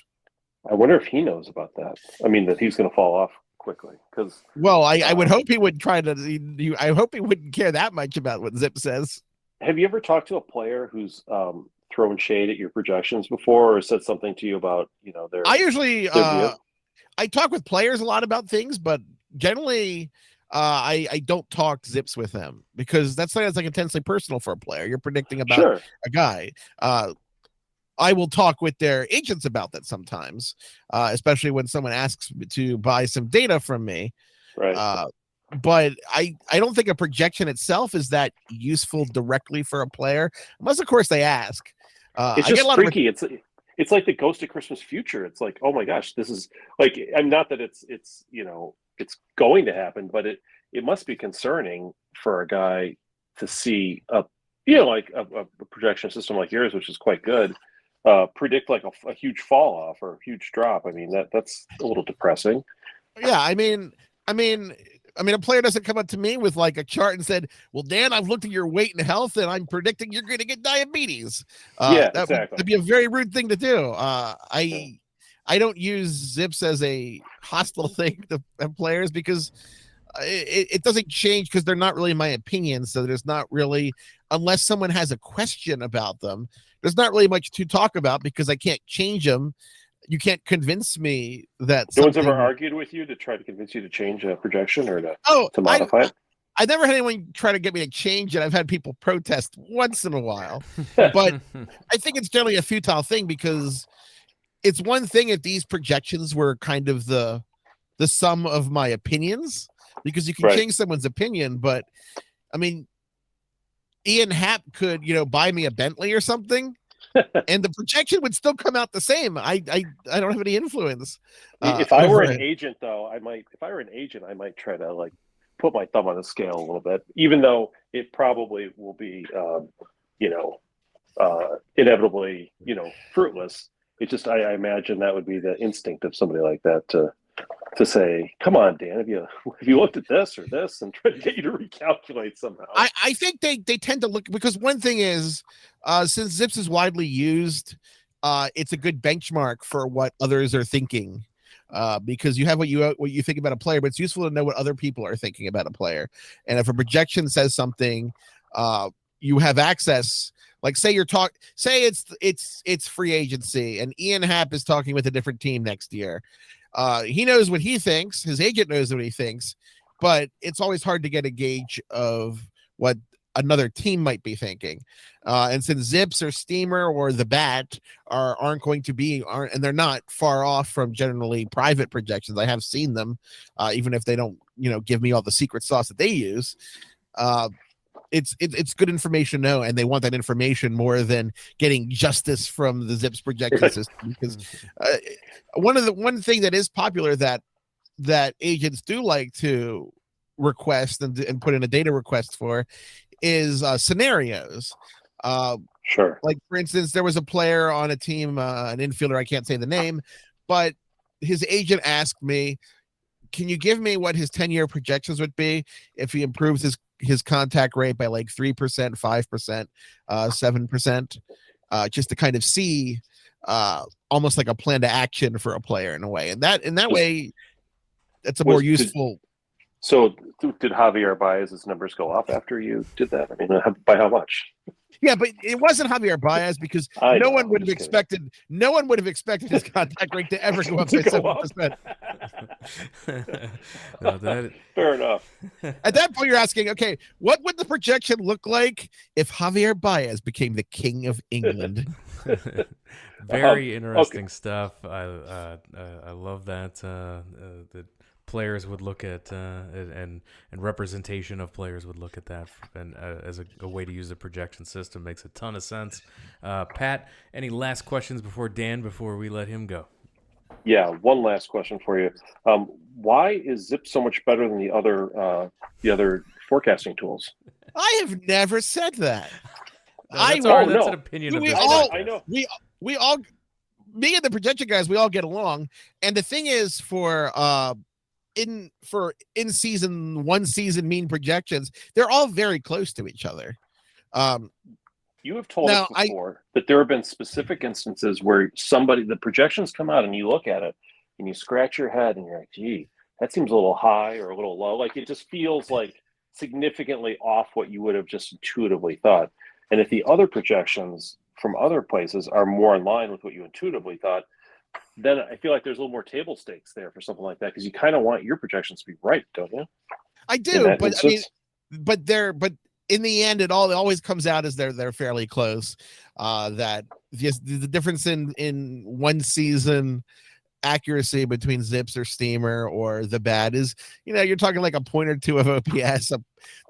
I wonder if he knows about that. I mean, that he's going to fall off quickly because. Well, I would hope he would try to. I hope he wouldn't care that much about what ZIPS says. Have you ever talked to a player who's thrown shade at your projections before, or said something to you about their? I usually I talk with players a lot about things, but generally I don't talk ZIPS with them because that's like intensely personal for a player. You're predicting about a guy. I will talk with their agents about that sometimes, especially when someone asks me to buy some data from me. Right. But I don't think a projection itself is that useful directly for a player, unless of course they ask. It's just freaky. It's like the Ghost of Christmas Future. It's like, oh my gosh, this is like, I'm not that it's it's going to happen, but it must be concerning for a guy to see a projection system like yours, which is quite good, predict like a huge fall off or a huge drop. I mean, that's a little depressing. Yeah, I mean, a player doesn't come up to me with like a chart and said, "Well, Dan, I've looked at your weight and health, and I'm predicting you're going to get diabetes." Exactly. That'd be a very rude thing to do. I don't use ZIPS as a hostile thing to players because it doesn't change because they're not really my opinion. So there's not really, unless someone has a question about them, there's not really much to talk about because I can't change them. You can't convince me that no one's ever argued with you to try to convince you to change a projection or to modify it. I never had anyone try to get me to change it. I've had people protest once in a while, but I think it's generally a futile thing because it's one thing if these projections were kind of the sum of my opinions, because you can change someone's opinion. But I mean, Ian Happ could, buy me a Bentley or something. And the projection would still come out the same. I don't have any influence. If I were an agent, though, I might try to like put my thumb on the scale a little bit, even though it probably will be, inevitably, fruitless. It's just I imagine that would be the instinct of somebody like that to say, "Come on, Dan, have you looked at this or this?" and try to get you to recalculate somehow. I think they tend to look, because one thing is, since ZIPS is widely used, it's a good benchmark for what others are thinking. Because you have what you think about a player, but it's useful to know what other people are thinking about a player. And if a projection says something, you have access. Like say it's free agency, and Ian Happ is talking with a different team next year. He knows what he thinks. His agent knows what he thinks, but it's always hard to get a gauge of what another team might be thinking. And since ZIPS or Steamer or the Bat aren't going to be, and they're not far off from generally private projections. I have seen them, even if they don't, give me all the secret sauce that they use. It's good information to know, and they want that information more than getting justice from the ZIPS projection system. Because one thing that is popular that agents do like to request and put in a data request for is scenarios. Sure. Like for instance, there was a player on a team, an infielder, I can't say the name, but his agent asked me, "Can you give me what his 10-year projections would be if he improves his contact rate by like 3%, 5%, 7%, just to kind of see almost like a plan to action for a player in a way." And that way, that's a more useful. So did Javier Baez's numbers go up after you did that? I mean, by how much? Yeah, but it wasn't Javier Baez because no one would have expected his contact rate to ever go up by 7%. No, Fair enough. At that point, you're asking, okay, what would the projection look like if Javier Baez became the king of England? Very interesting stuff. I love that that players would look at and representation of players would look at that and as a way to use the projection system makes a ton of sense. Pat, any last questions before we let him go? Yeah, one last question for you. Why is ZIPS so much better than the other forecasting tools? I have never said that. That's an opinion of this podcast. I know. We all, me and the projection guys, we all get along. And the thing is, for in season mean projections, they're all very close to each other. You have told us before that there have been specific instances where the projections come out and you look at it and you scratch your head and you're like, gee, that seems a little high or a little low. Like it just feels like significantly off what you would have just intuitively thought. And if the other projections from other places are more in line with what you intuitively thought, then I feel like there's a little more table stakes there for something like that because you kind of want your projections to be right, don't you? I do, but I mean, but in the end, it always comes out as they're fairly close. That the difference in one season accuracy between ZIPS or Steamer or the bad is, you're talking like a point or two of OPS,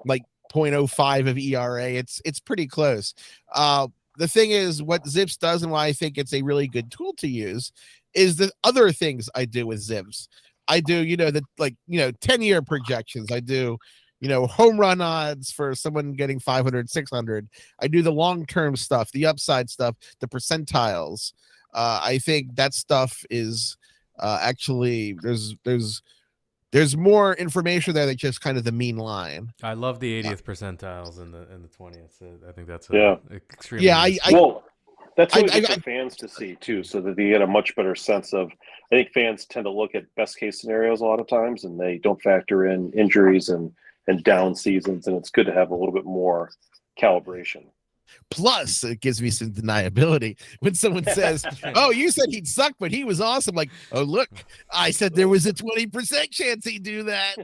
like 0.05 of ERA. It's pretty close. The thing is, what ZIPS does and why I think it's a really good tool to use is the other things I do with ZIPS. I do, 10-year projections. I do, home run odds for someone getting 500, 600. I do the long-term stuff, the upside stuff, the percentiles. I think that stuff is actually there's more information there than just kind of the mean line. I love the 80th percentiles in the 20th. I think that's extremely that's really good for fans to see too, so that they get a much better sense of. I think fans tend to look at best case scenarios a lot of times, and they don't factor in injuries and down seasons, and it's good to have a little bit more calibration. Plus, it gives me some deniability when someone says, "Oh, you said he'd suck, but he was awesome." Like, oh, look, I said there was a 20% chance he'd do that.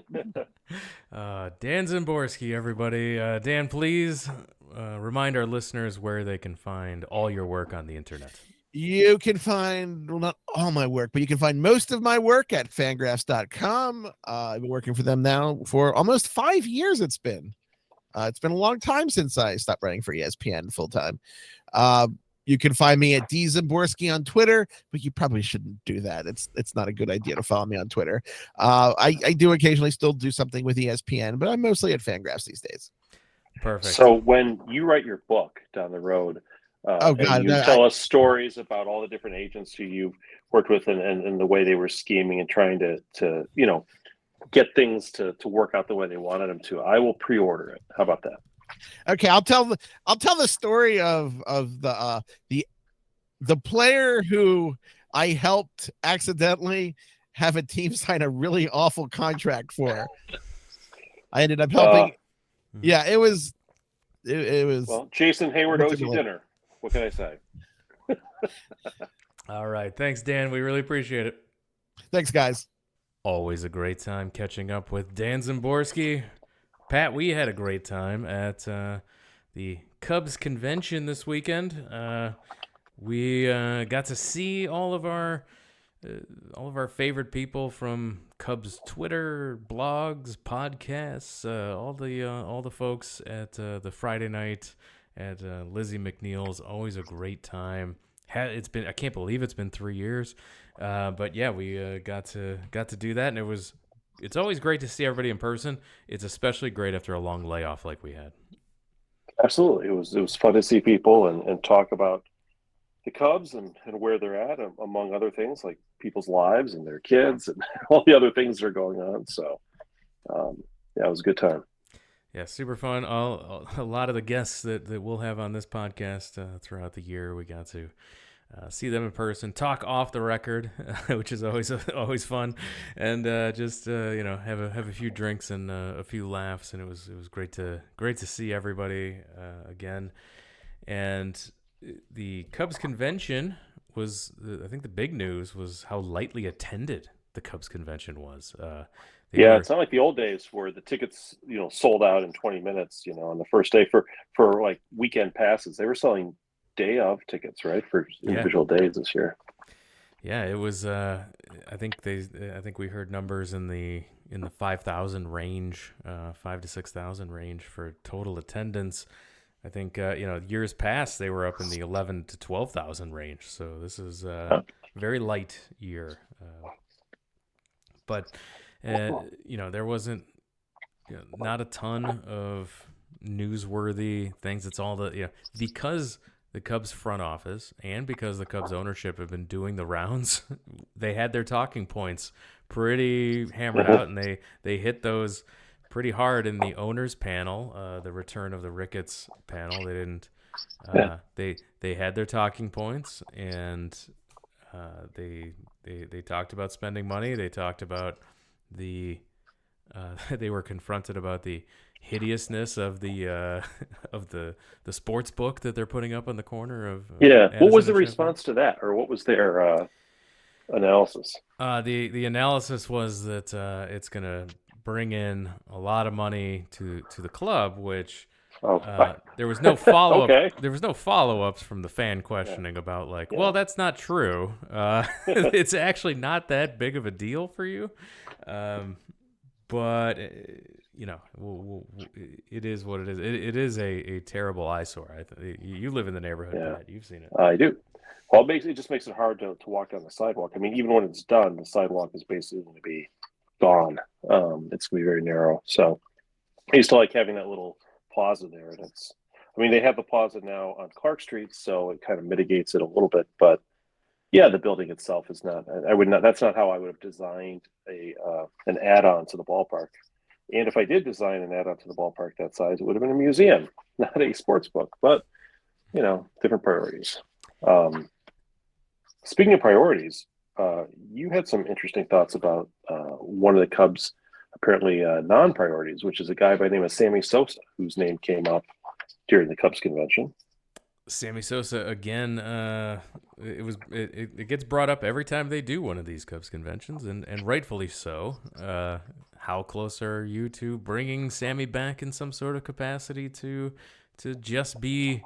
Dan Szymborski, everybody. Dan, please remind our listeners where they can find all your work on the internet. You can find, well, not all my work, but you can find most of my work at Fangraphs.com. I've been working for them now for almost 5 years. It's been a long time since I stopped writing for ESPN full time. You can find me at Szymborski on Twitter, but you probably shouldn't do that. It's not a good idea to follow me on Twitter. I do occasionally still do something with ESPN, but I'm mostly at Fangraphs these days. Perfect. So when you write your book down the road, tell us stories about all the different agents who you've worked with and the way they were scheming and trying to get things to work out the way they wanted them to. I will pre-order it. How about that? Okay, I'll tell the story of the player who I helped accidentally have a team sign a really awful contract for. I ended up helping. It was. Well, Jason Hayward owes you dinner. What can I say? All right. Thanks, Dan. We really appreciate it. Thanks, guys. Always a great time catching up with Dan Szymborski. Pat, we had a great time at the Cubs convention this weekend. We got to see all of our favorite people from Cubs Twitter, blogs, podcasts, all the folks at the Friday night at Lizzie McNeil's. Always a great time. I can't believe it's been 3 years, but yeah, we got to do that, and it's always great to see everybody in person. It's especially great after a long layoff like we had. Absolutely, it was fun to see people and talk about the Cubs and where they're at, among other things like people's lives and their kids and all the other things that are going on. So, it was a good time. Yeah, super fun. A lot of the guests that we'll have on this podcast throughout the year, we got to see them in person, talk off the record, which is always fun, and just have a few drinks and a few laughs, and it was great to see everybody again. And the Cubs convention was, I think the big news was how lightly attended the Cubs convention was. It's not like the old days where the tickets, sold out in 20 minutes, on the first day for like weekend passes. They were selling day of tickets, right, for individual days this year. Yeah, it was. I think we heard numbers in the 5,000 range, 5,000 to 6,000 range for total attendance. I think years past they were up in the 11,000 to 12,000 range. So this is a very light year, but there wasn't not a ton of newsworthy things. It's all because the Cubs front office and because the Cubs ownership have been doing the rounds, they had their talking points pretty hammered out, and they hit those pretty hard in the owners panel, the return of the Ricketts panel. They didn't. They had their talking points, and they talked about spending money. They talked about they were confronted about the hideousness of the sports book that they're putting up on the corner of what was the response to that, or what was their analysis? The analysis was that it's going to bring in a lot of money to the club, which there was no follow-up. Okay. There was no follow-ups from the fan questioning about well, that's not true. It's actually not that big of a deal for you, but it is what it is. It is a terrible eyesore. You live in the neighborhood, Pat. You've seen it. I do. Well, it just makes it hard to walk down the sidewalk. I mean, even when it's done, the sidewalk is basically going to be gone. It's going to be very narrow. So I used to like having that little plaza there. And they have the plaza now on Clark Street, so it kind of mitigates it a little bit. But yeah, the building itself is not. I would not. That's not how I would have designed an add-on to the ballpark. And if I did design an add-on to the ballpark that size, it would have been a museum, not a sports book. But different priorities. Speaking of priorities, you had some interesting thoughts about one of the Cubs' apparently non-priorities, which is a guy by the name of Sammy Sosa, whose name came up during the Cubs convention. Sammy Sosa again. It gets brought up every time they do one of these Cubs conventions, and rightfully so. How close are you to bringing Sammy back in some sort of capacity to just be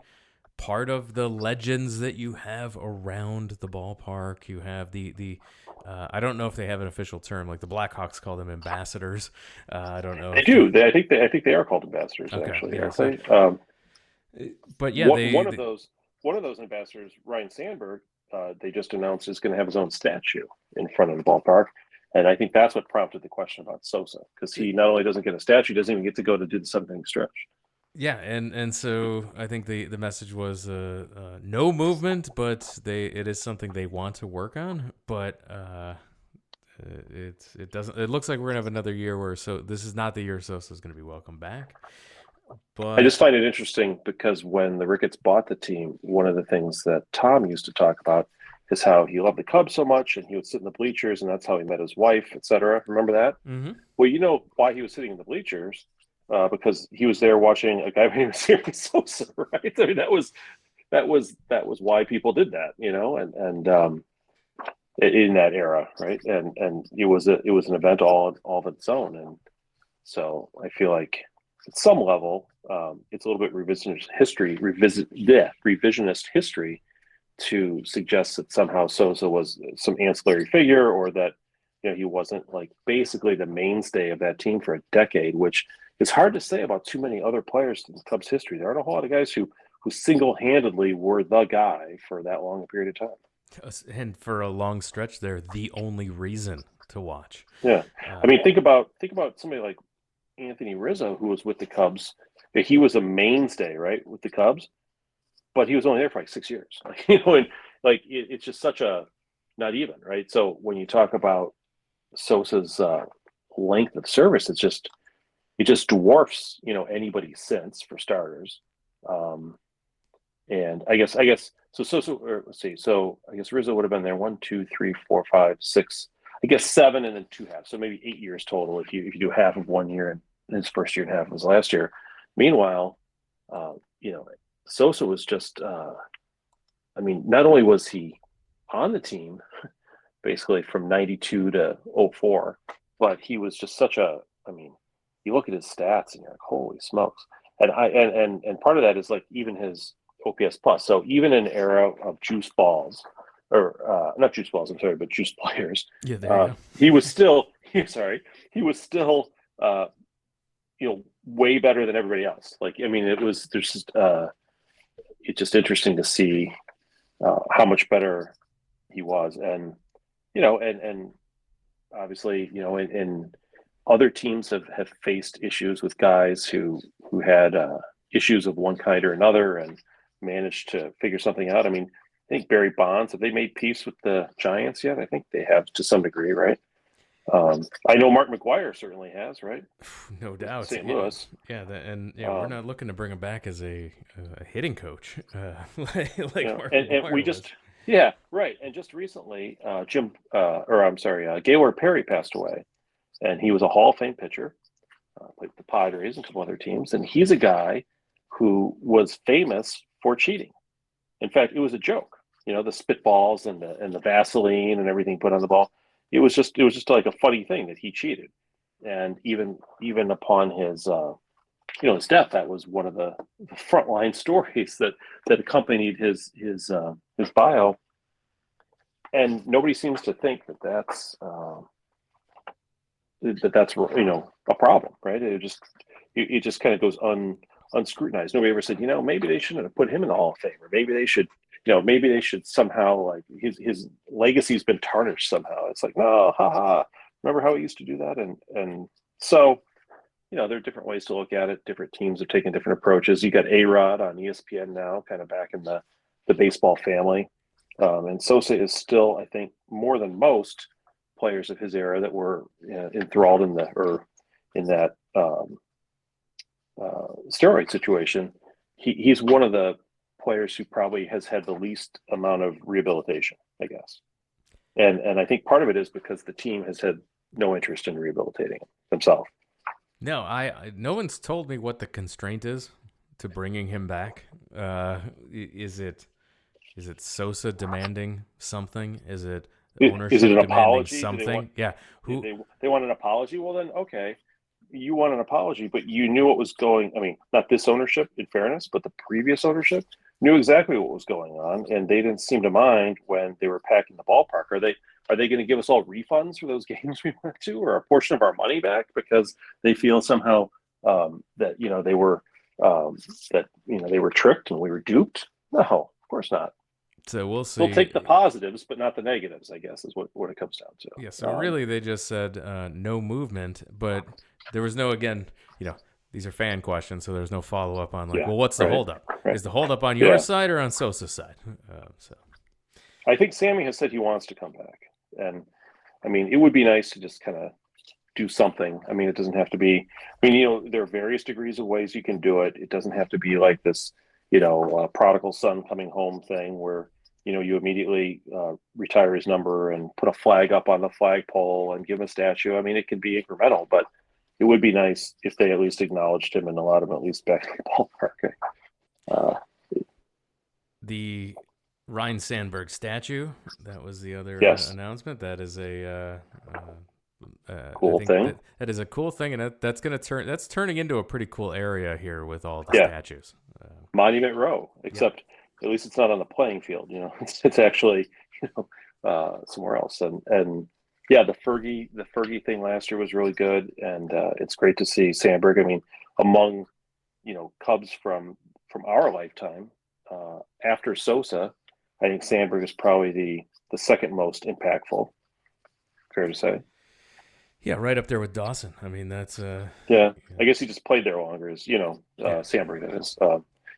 part of the legends that you have around the ballpark? You have the I don't know if they have an official term, like the Blackhawks call them ambassadors. I don't know. They do. I think they are called ambassadors, okay, actually. Yeah, so, but yeah, one of those ambassadors, Ryan Sandberg, they just announced is going to have his own statue in front of the ballpark. And I think that's what prompted the question about Sosa, because he not only doesn't get a statue, he doesn't even get to go to do the seventh-inning stretch. Yeah, and so I think the message was no movement, but it is something they want to work on. But it doesn't. It looks like we're gonna have another year where this is not the year Sosa's gonna be welcome back. But I just find it interesting because when the Ricketts bought the team, one of the things that Tom used to talk about is how he loved the Cubs so much, and he would sit in the bleachers, and that's how he met his wife, etc. Remember that? Mm-hmm. Well, you know why he was sitting in the bleachers. Because he was there watching a guy named Sammy Sosa, right? I mean, that was why people did that, and in that era, right? And it was an event all of its own, and so I feel like at some level, it's a little bit revisionist history to suggest that somehow Sosa was some ancillary figure, or that he wasn't like basically the mainstay of that team for a decade, which it's hard to say about too many other players in the Cubs history. There aren't a whole lot of guys who single-handedly were the guy for that long a period of time. And for a long stretch, they're the only reason to watch. Yeah. I mean, think about somebody like Anthony Rizzo, who was with the Cubs. He was a mainstay, right, with the Cubs, but he was only there for like 6 years. And it's just such a not even, right? So when you talk about Sosa's length of service, it just dwarfs anybody since, for starters. And I guess or let's see. So I guess Rizzo would have been there 1, 2, 3, 4, 5, 6. I guess 7 and then 2 halves. So maybe 8 years total if you do half of 1 year and his first year and half was last year. Meanwhile, Sosa was just. Not only was he on the team basically from 92 to 04, but he was just such a. You look at his stats and you're like, holy smokes! And part of that is like even his OPS plus. So even in an era of juice balls, or not juice balls, I'm sorry, but juice players. Yeah, there you go. He was still way better than everybody else. It's just interesting to see how much better he was, and obviously, and other teams have faced issues with guys who had issues of one kind or another and managed to figure something out. I think Barry Bonds, have they made peace with the Giants yet? I think they have to some degree, right? I know Mark McGwire certainly has, right? No doubt. St. Louis. Yeah, we're not looking to bring him back as a hitting coach. Mark McGwire we just, yeah, right. And just recently, Gaylord Perry passed away, and he was a Hall of Fame pitcher, played with the Padres and a couple other teams, and he's a guy who was famous for cheating. In fact, it was a joke. The spitballs and the Vaseline and everything put on the ball. It was just like a funny thing that he cheated, and even upon his his death, that was one of the frontline stories that accompanied his bio, and nobody seems to think that's a problem, right? It just kind of goes unscrutinized. Nobody ever said, maybe they shouldn't have put him in the Hall of Fame, or maybe they should. Maybe they should somehow, like, his legacy's been tarnished somehow. It's like, no, haha. Remember how he used to do that? And so, there are different ways to look at it. Different teams have taken different approaches. You got A-Rod on ESPN now, kind of back in the baseball family. And Sosa is still, I think, more than most players of his era that were enthralled in that steroid situation. He's one of the players who probably has had the least amount of rehabilitation, I guess. And I think part of it is because the team has had no interest in rehabilitating himself. No, no one's told me what the constraint is to bringing him back. Is it Sosa demanding something? Is it ownership is it an demanding apology? something? They want an apology? Well, then, okay. You want an apology, but you knew what was going. Not this ownership, in fairness, but the previous ownership knew exactly what was going on, and they didn't seem to mind when they were packing the ballpark. Are they going to give us all refunds for those games we went to, or a portion of our money back because they feel somehow that they were they were tricked and we were duped? No, of course not. So we'll see. They'll take the positives, but not the negatives, I guess, is what it comes down to. Yeah. So really, they just said no movement, but there was no, again, these are fan questions, so there's no follow up on well, what's the holdup? Right. Is the holdup on your side or on Sosa's side? I think Sammy has said he wants to come back, and it would be nice to just kind of do something. It doesn't have to be. There are various degrees of ways you can do it. It doesn't have to be like this, prodigal son coming home thing where you immediately retire his number and put a flag up on the flagpole and give him a statue. It could be incremental, but it would be nice if they at least acknowledged him and allowed him at least back in the ballpark. The Ryan Sandberg statue, that was the other announcement. That is a cool thing. That is a cool thing, and that's turning into a pretty cool area here with all the statues. Monument Row, except at least it's not on the playing field. It's actually somewhere else. And yeah, the Fergie thing last year was really good, and it's great to see Sandberg. Among Cubs from our lifetime, after Sosa, I think Sandberg is probably the second most impactful. Fair to say. Yeah, right up there with Dawson. That's I guess he just played there longer. As Sandberg, that is.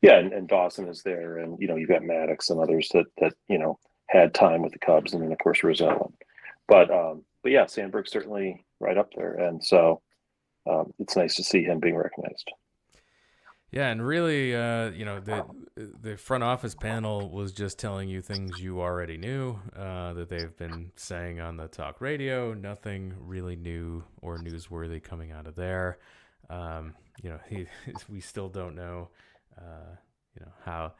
And Dawson is there, and you've got Maddox and others that had time with the Cubs, and then of course Rizzo. But yeah, Sandberg's certainly right up there, and so it's nice to see him being recognized. Yeah, and really, the front office panel was just telling you things you already knew that they've been saying on the talk radio. Nothing really new or newsworthy coming out of there. We still don't know, how.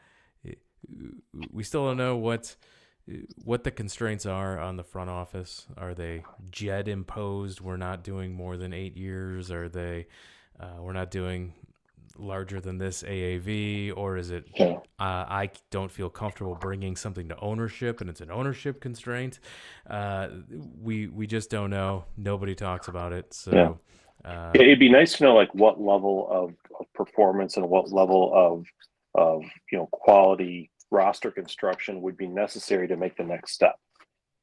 We still don't know what the constraints are on the front office. Are they JED imposed? We're not doing more than 8 years. Are they? We're not doing larger than this AAV, or is it I don't feel comfortable bringing something to ownership and it's an ownership constraint? We just don't know. Nobody talks about it. So it'd be nice to know like what level of performance and what level of quality roster construction would be necessary to make the next step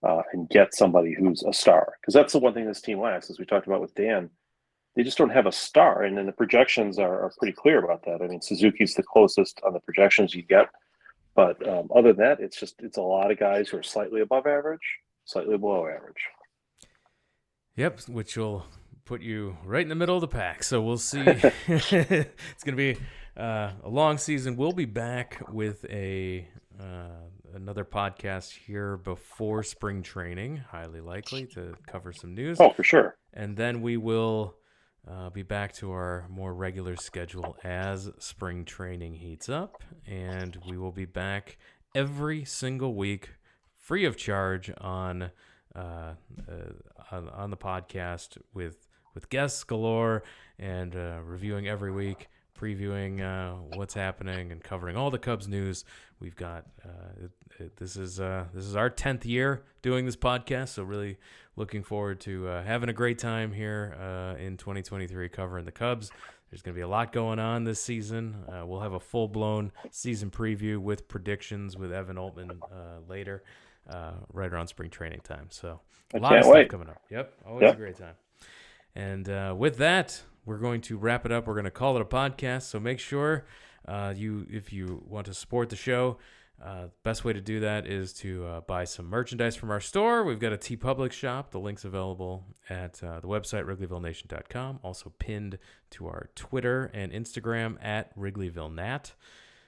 and get somebody who's a star, because that's the one thing this team lacks, as we talked about with Dan. They just don't have a star, and then the projections are pretty clear about that. I mean, Suzuki's the closest on the projections you get, but other than that, it's a lot of guys who are slightly above average, slightly below average. Yep, which will put you right in the middle of the pack. So we'll see. It's going to be a long season. We'll be back with another podcast here before spring training, highly likely, to cover some news. Oh, for sure. And then we will be back to our more regular schedule as spring training heats up, and we will be back every single week, free of charge, on the podcast with guests galore, and reviewing every week, previewing what's happening, and covering all the Cubs news. We've got this is our 10th year doing this podcast, so really looking forward to having a great time here in 2023 covering the Cubs. There's going to be a lot going on this season. We'll have a full-blown season preview with predictions with Evan Altman later, right around spring training time. So a lot of stuff coming up. Yep, always a great time. And with that, we're going to wrap it up. We're going to call it a podcast. So make sure if you want to support the show, best way to do that is to buy some merchandise from our store. We've got a TeePublic shop. The link's available at the website, WrigleyvilleNation.com. Also pinned to our Twitter and Instagram at WrigleyvilleNat.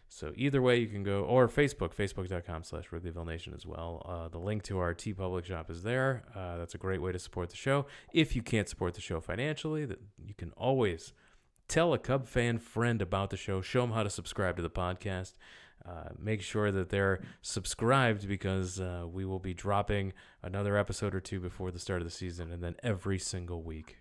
So either way you can go, or Facebook.com/WrigleyvilleNation as well. The link to our TeePublic shop is there. That's a great way to support the show. If you can't support the show financially, that you can always tell a Cub fan friend about the show. Show them how to subscribe to the podcast. Make sure that they're subscribed, because we will be dropping another episode or two before the start of the season, and then every single week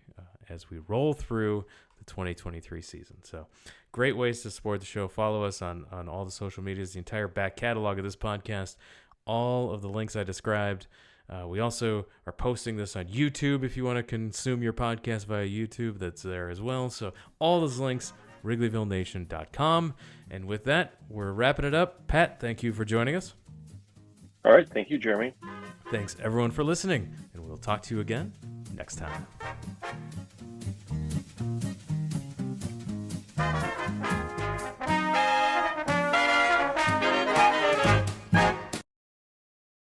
as we roll through the 2023 season. So great ways to support the show. Follow us on all the social medias, the entire back catalog of this podcast, all of the links I described. We also are posting this on YouTube if you want to consume your podcast via YouTube. That's there as well. So all those links, WrigleyvilleNation.com. And with that, we're wrapping it up. Pat, thank you for joining us. All right. Thank you, Jeremy. Thanks, everyone, for listening. And we'll talk to you again next time.